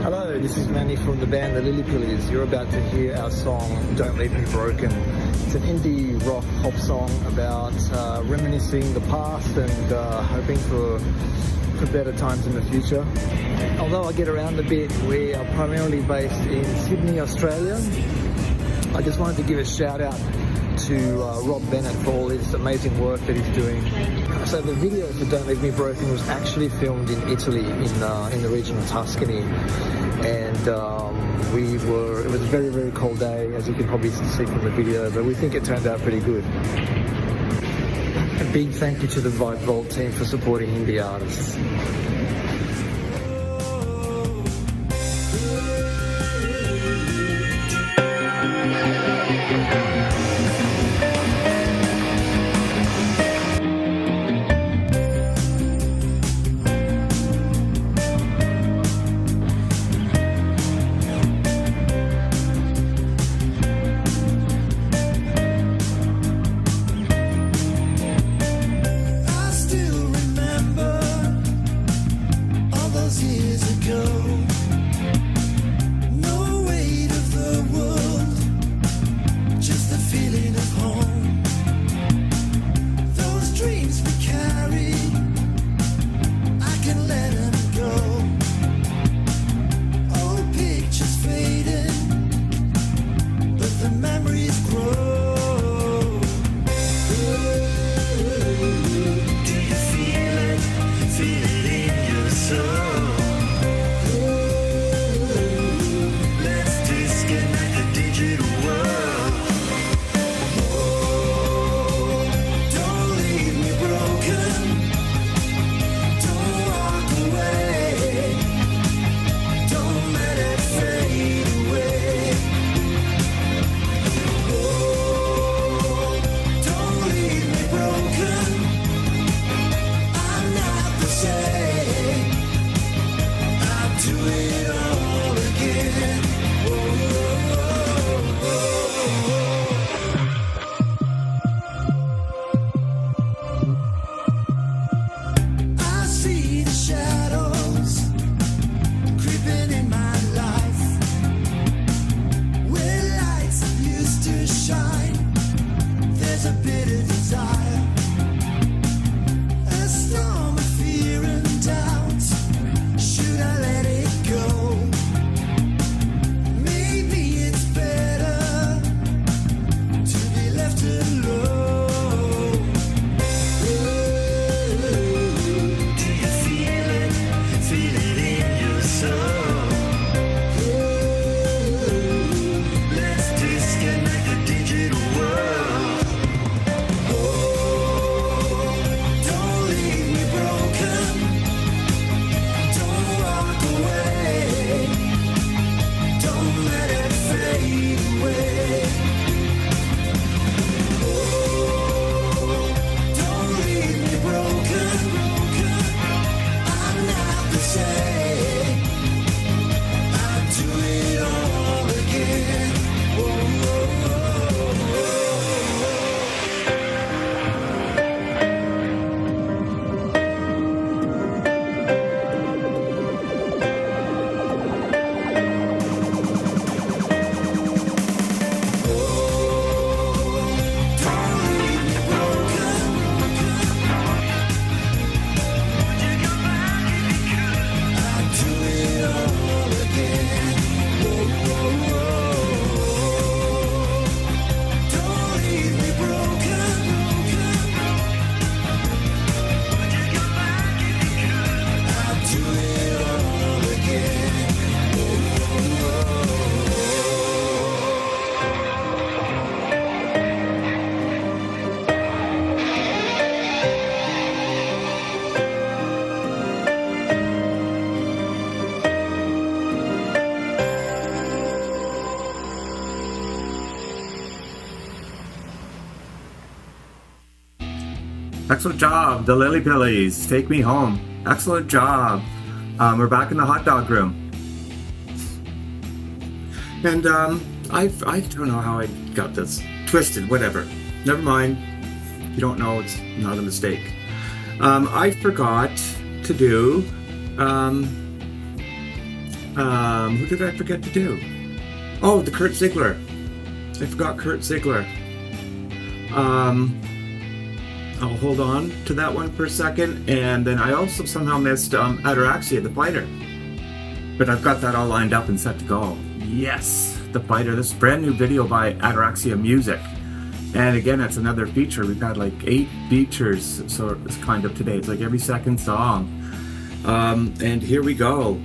Hello, this is Manny from the band The Lillypillies. You're about to hear our song, Don't Leave Me Broken. It's an indie rock pop song about reminiscing the past and hoping for better times in the future. Although I get around a bit, we are primarily based in Sydney, Australia. I just wanted to give a shout out to Rob Bennett for all his amazing work that he's doing. So the video for Don't Leave Me Broken was actually filmed in Italy, in the region of Tuscany, and it was a very, very cold day, as you can probably see from the video, but we think it turned out pretty good. A big thank you to the Vibe Vault team for supporting indie artists.
Excellent job, the Lillypillies. Take me home. Excellent job. We're back in the hot dog room. And I don't know how I got this twisted. Whatever. Never mind. If you don't know, it's not a mistake. I forgot to do. Who did I forget to do? Oh, the Kurt Ziegler. I forgot Kurt Ziegler. I'll hold on to that one for a second, and then I also somehow missed Ataraxia, the fighter. But I've got that all lined up and set to go. Yes, the fighter. This brand new video by Ataraxia Music. And again, it's another feature. We've had like 8 features, so it's kind of today. It's like every second song. And here we go.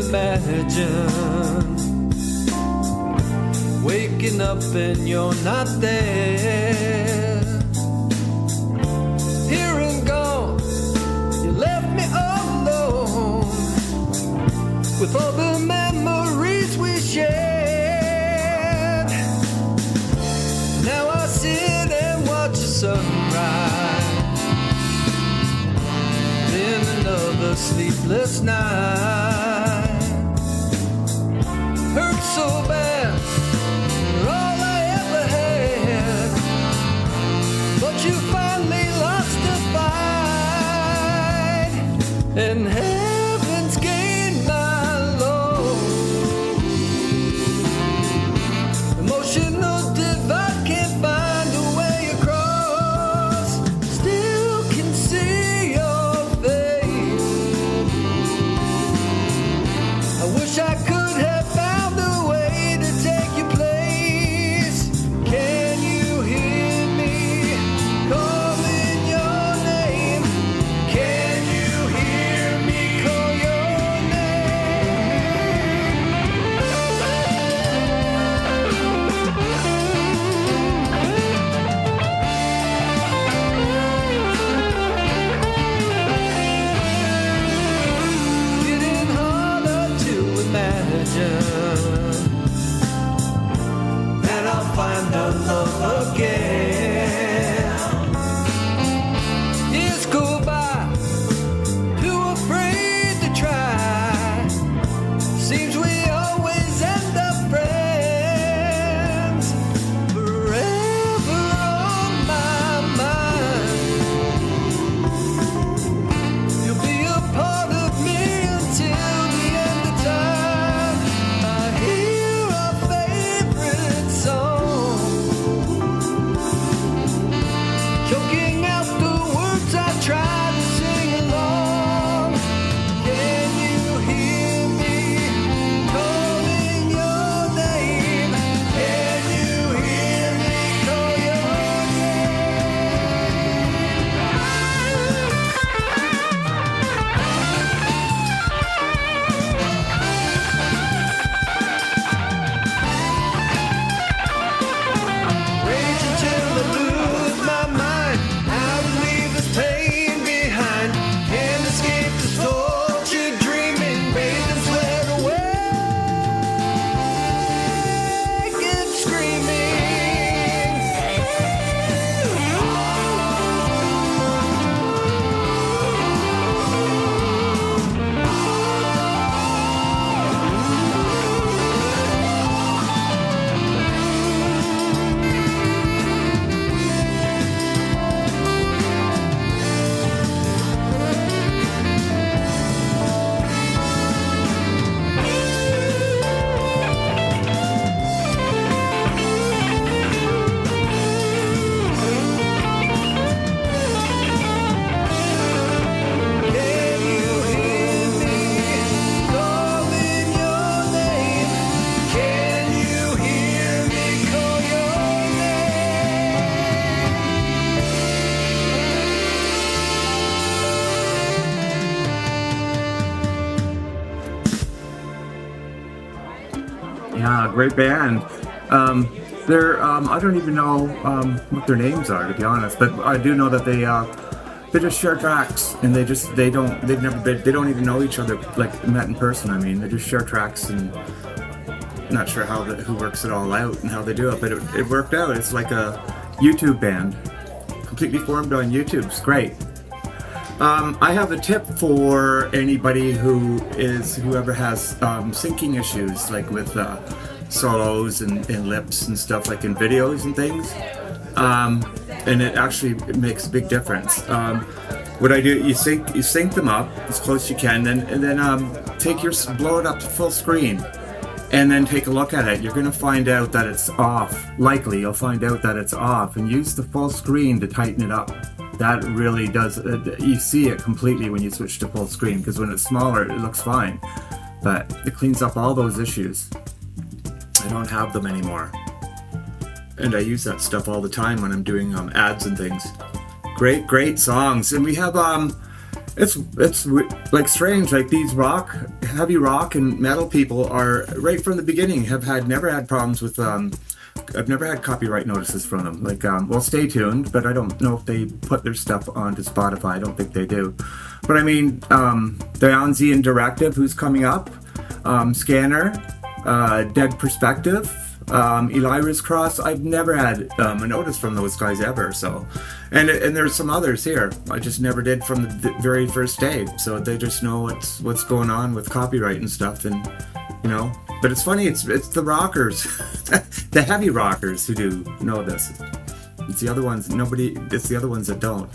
imagine waking up and you're not there. Here and gone, you left me all alone with all the memories we shared. Now I sit and watch the sunrise in another sleepless night. Hurt so bad, all I ever had, but you finally lost the fight, and heaven's gained my load. Emotional divide, can't find a way across. Still can see your face. I wish I could have found a way to take your place. Can you hear me calling your name? Can you hear me call your name? Getting harder to imagine that I'll find our love again. Years go by, too afraid to try. Seems we always end up friends, forever on my mind. You'll be a part of me until the end of time. I hear our favorite song, choking out the words I try to sing along. Can you hear me calling your name? Can you hear me call your Rage until I lose my mind. How to leave this pain behind. Can't escape this torture, dreaming, bathe and sweat awake and screaming. Can you hear me calling your name? Can you hear me call your
Yeah, great band. They're I don't even know what their names are, to be honest, but I do know that they just share tracks, and they don't even know each other, like met in person. I mean, they just share tracks, and not sure who works it all out and how they do it, but it worked out. It's like a YouTube band, completely formed on YouTube. It's great. I have a tip for anybody whoever has syncing issues, like with solos and lips and stuff, like in videos and things. And it actually makes a big difference. What I do, you sync them up as close as you can, and then blow it up to full screen, and then take a look at it. You're going to find out that it's off. Likely, you'll find out that it's off, and use the full screen to tighten it up. That really does, you see it completely when you switch to full screen, because when it's smaller, it looks fine. But it cleans up all those issues. I don't have them anymore. And I use that stuff all the time when I'm doing ads and things. Great songs. And we have it's like strange. Like these heavy rock and metal people are right from the beginning never had problems with. I've never had copyright notices from them. Like, well, stay tuned, but I don't know if they put their stuff onto Spotify. I don't think they do. But I mean, Dionysian Directive, who's coming up, Scanner, Dead Perspective, Elyra's Cross. I've never had a notice from those guys ever. So, and there's some others here. I just never did from the very first day. So they just know what's going on with copyright and stuff, and you know. But it's funny. It's the rockers, the heavy rockers who do know this. It's the other ones. It's the other ones that don't.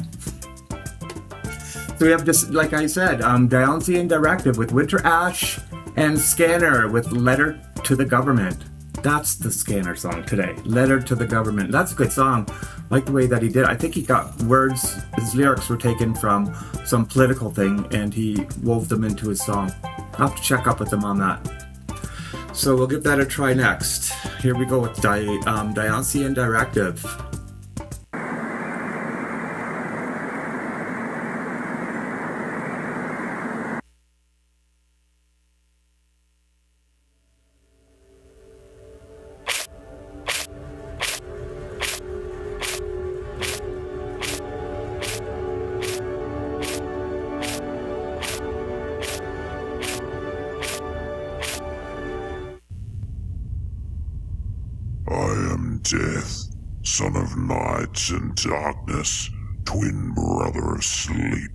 So we have, just like I said, Dionysian Directive with Winter Ash and Scanner with Letter to the Government. That's the Scanner song today. Letter to the Government. That's a good song. I like the way that he did. I think he got words. His lyrics were taken from some political thing, and he wove them into his song. I'll have to check up with him on that. So we'll give that a try next. Here we go with Dionysian Directive.
Death, son of night and darkness, twin brother of sleep.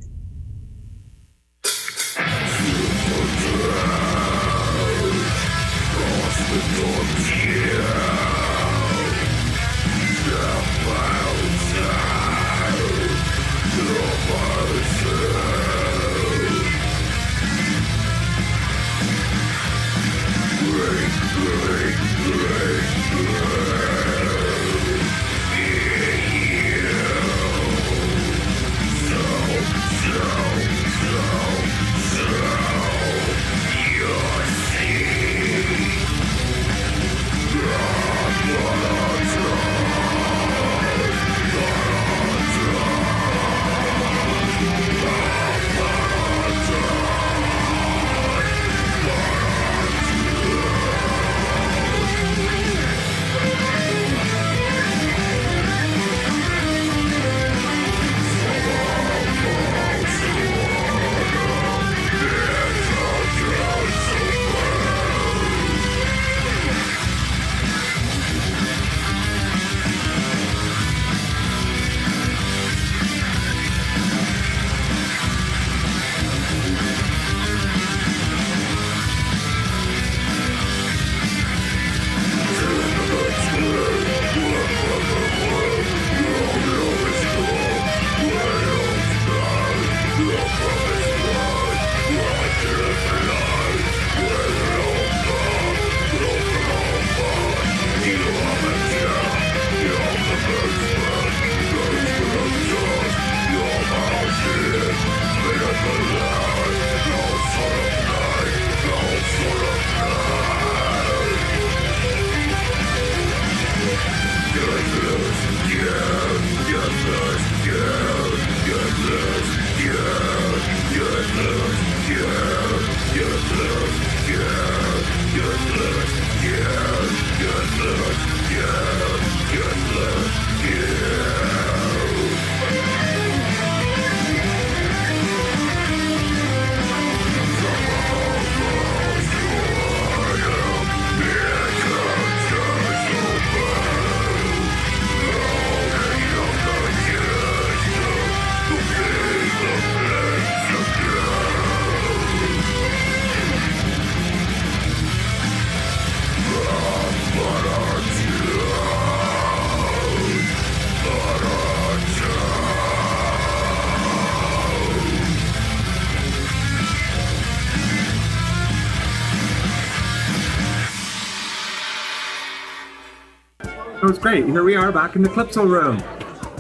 That was great. Here we are back in the Calypso room.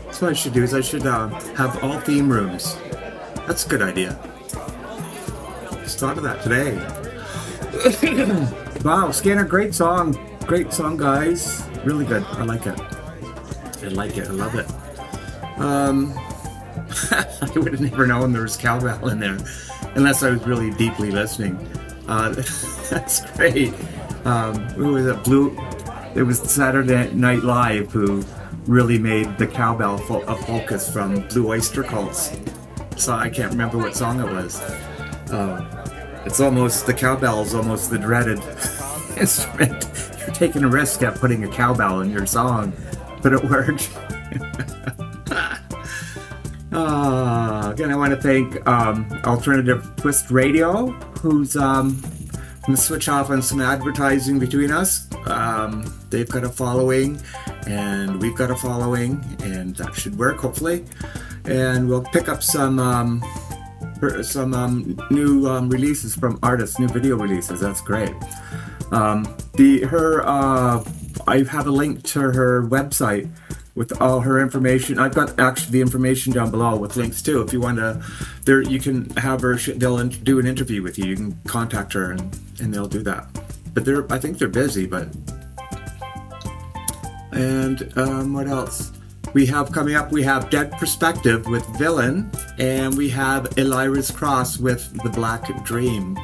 That's what I should do, is I should have all theme rooms. That's a good idea. Just thought of that today. Wow, Scanner, great song. Great song, guys. Really good. I like it. I like it. I love it. I would have never known there was cowbell in there unless I was really deeply listening. That's great. Who was it? It was Saturday Night Live who really made the cowbell a focus from Blue Oyster Cult's. So I can't remember what song it was. It's almost, the cowbell is almost the dreaded instrument. You're taking a risk at putting a cowbell in your song, but it worked. Again, I want to thank Alternative Twist Radio, who's going to switch off on some advertising between us. They've got a following, and we've got a following, and that should work, hopefully. And we'll pick up some new releases from artists, new video releases. That's great. I have a link to her website with all her information. I've got actually the information down below with links too. If you want to, you can have her. They'll do an interview with you. You can contact her, and they'll do that. But I think they're busy. But what else? We have coming up, we have Dead Perspective with Villain, and we have Elyra's Cross with The Black Dream.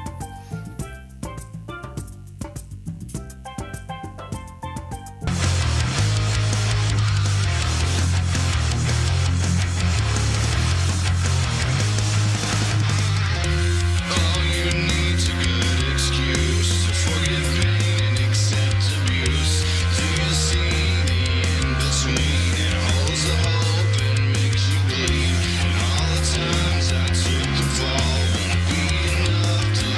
All the times I took the fall won't be enough to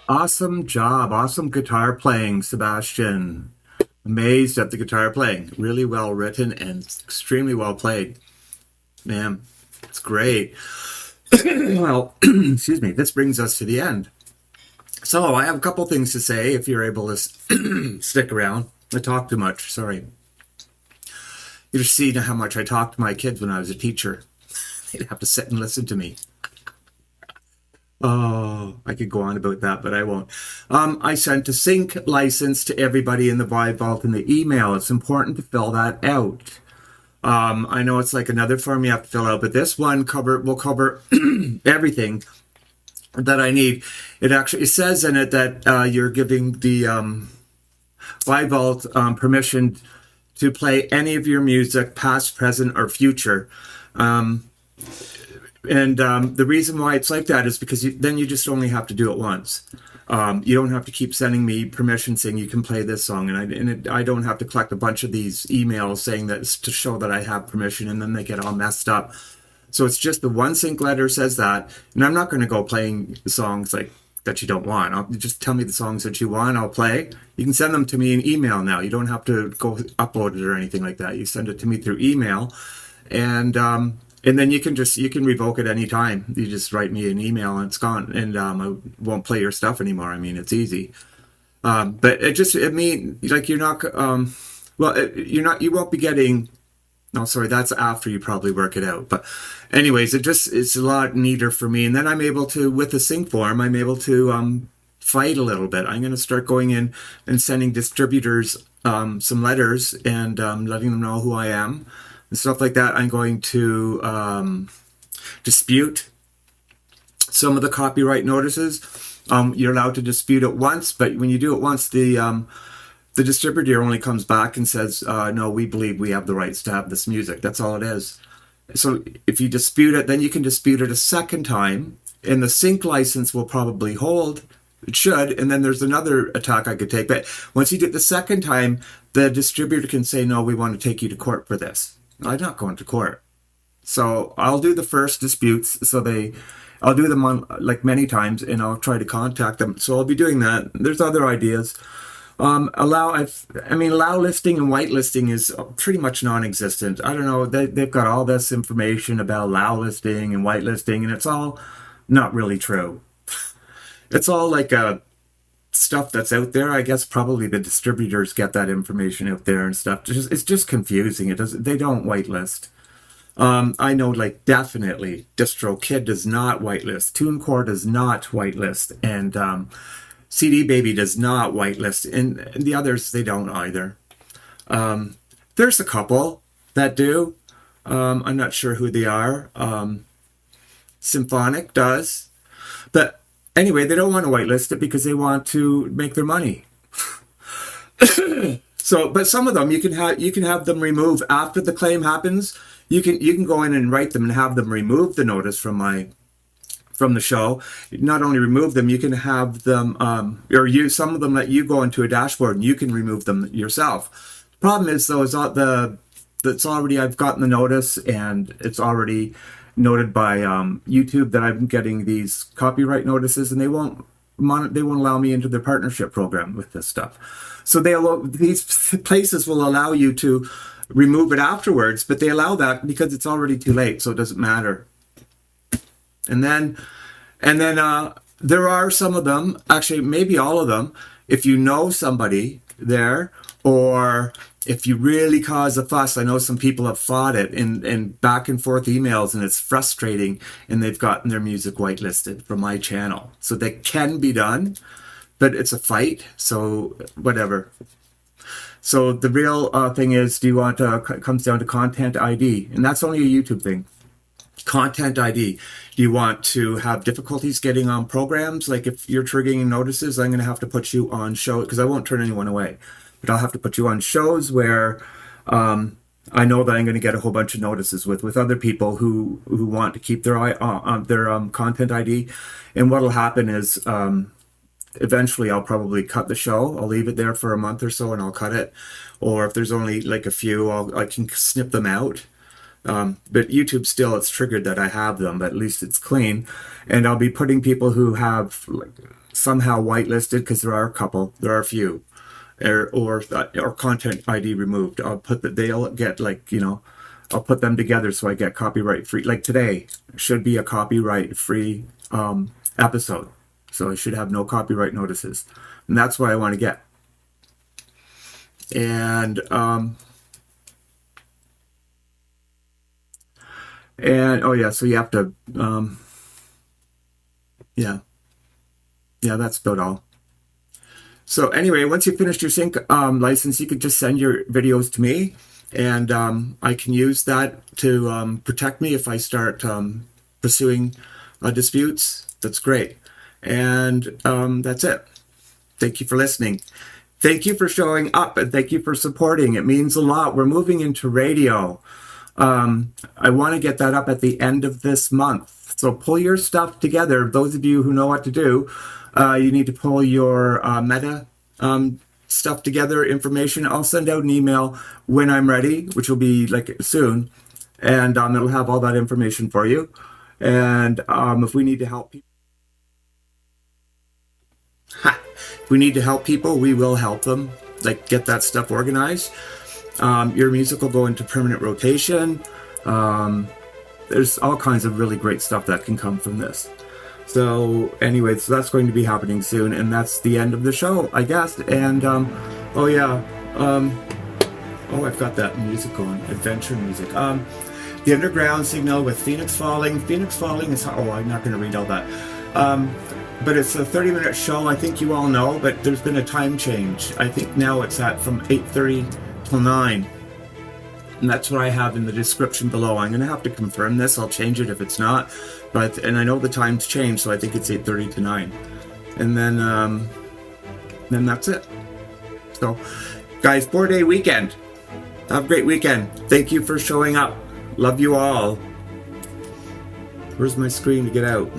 Awesome job. Awesome guitar playing, Sebastian. Amazed at the guitar playing. Really well written and extremely well played. Man, it's great. Well, excuse me. This brings us to the end. So I have a couple things to say if you're able to stick around. I talk too much. Sorry. You just see how much I talked to my kids when I was a teacher. They'd have to sit and listen to me. Oh, I could go on about that, but I won't. I sent a sync license to everybody in the Vibe Vault in the email. It's important to fill that out. I know it's like another form you have to fill out, but this one will cover everything that I need. It says in it that you're giving the Vibe Vault permission to play any of your music, past, present, or future. The reason why it's like that is because then you just only have to do it once. You don't have to keep sending me permission saying you can play this song, and I don't have to collect a bunch of these emails saying that to show that I have permission, and then they get all messed up. So it's just the one sync letter says that, and I'm not going to go playing songs like that you don't want. Just tell me the songs that you want, I'll play. You can send them to me in email now. You don't have to go upload it or anything like that. You send it to me through email, and then you can revoke it anytime. You just write me an email and it's gone, and I won't play your stuff anymore. I mean, it's easy. But it means like you're not. You won't be getting. No, sorry, that's after you probably work it out. But anyways, it's a lot neater for me. And then I'm able to, with the sync form, I'm able to fight a little bit. I'm going to start going in and sending distributors some letters and letting them know who I am and stuff like that. I'm going to dispute some of the copyright notices. You're allowed to dispute it once, but when you do it once, the distributor only comes back and says, no, we believe we have the rights to have this music. That's all it is. So if you dispute it, then you can dispute it a second time, and the sync license will probably hold. It should, and then there's another attack I could take. But once you do it the second time, the distributor can say, no, we want to take you to court for this. I'm not going to court. So I'll do the first disputes. I'll do them on like many times, and I'll try to contact them. So I'll be doing that. There's other ideas. Allow listing and whitelisting is pretty much non-existent. I don't know. They've got all this information about allow listing and whitelisting, and it's all not really true. It's all like stuff that's out there. I guess probably the distributors get that information out there and stuff. It's just confusing. They don't whitelist. I know, like, definitely DistroKid does not whitelist. TuneCore does not whitelist, and CD Baby does not whitelist, and the others, they don't either. There's a couple that do. I'm not sure who they are. Symphonic does. But anyway, they don't want to whitelist it because they want to make their money. But some of them you can have them remove after the claim happens. You can go in and write them and have them remove the notice from the show. Not only remove them, you can have them, some of them let you go into a dashboard and you can remove them yourself. The problem is though, I've gotten the notice and it's already noted by YouTube that I'm getting these copyright notices, and they won't allow me into their partnership program with this stuff. So these places will allow you to remove it afterwards, but they allow that because it's already too late, so it doesn't matter. And then there are some of them, actually maybe all of them, if you know somebody there, or if you really cause a fuss. I know some people have fought it in back and forth emails, and it's frustrating, and they've gotten their music whitelisted from my channel. So that can be done, but it's a fight, so whatever. So the real thing is, it comes down to content ID, and that's only a YouTube thing. Content ID. Do you want to have difficulties getting on programs? Like if you're triggering notices, I'm going to have to put you on show, because I won't turn anyone away, but I'll have to put you on shows where I know that I'm going to get a whole bunch of notices with other people who want to keep their eye on their content ID. And what'll happen is eventually I'll probably cut the show. I'll leave it there for a month or so and I'll cut it. Or if there's only like a few, I can snip them out. But YouTube still, it's triggered that I have them, but at least it's clean. And I'll be putting people who have like somehow whitelisted, because there are a few, or content ID removed. I'll put that they'll get like, you know, I'll put them together so I get copyright free. Like today should be a copyright free episode, so I should have no copyright notices, and that's what I want to get. And oh yeah, so you have to yeah, that's about all. So anyway, once you finish your sync license, you could just send your videos to me, and I can use that to protect me if I start pursuing disputes. That's great. And that's it. Thank you for listening. Thank you for showing up, and thank you for supporting. It means a lot. We're moving into radio. I want to get that up at the end of this month. So pull your stuff together. Those of you who know what to do, you need to pull your meta stuff together, information. I'll send out an email when I'm ready, which will be like soon. And it'll have all that information for you. And if we need to help people, if we need to help people, we will help them, like get that stuff organized. Your music will go into permanent rotation. There's all kinds of really great stuff that can come from this. So anyway, so that's going to be happening soon, and that's the end of the show, I guess. And oh yeah, oh, I've got that music going, adventure music. The Underground Signal with Phoenix Falling. Phoenix Falling is, oh, I'm not going to read all that. But it's a 30-minute show, I think you all know, but there's been a time change. I think now it's at from 8:30 till 9. And that's what I have in the description below. I'm going to have to confirm this. I'll change it if it's not. And I know the time's changed, so I think it's 8:30 to 9. And then that's it. So, guys, 4-day weekend. Have a great weekend. Thank you for showing up. Love you all. Where's my screen to get out?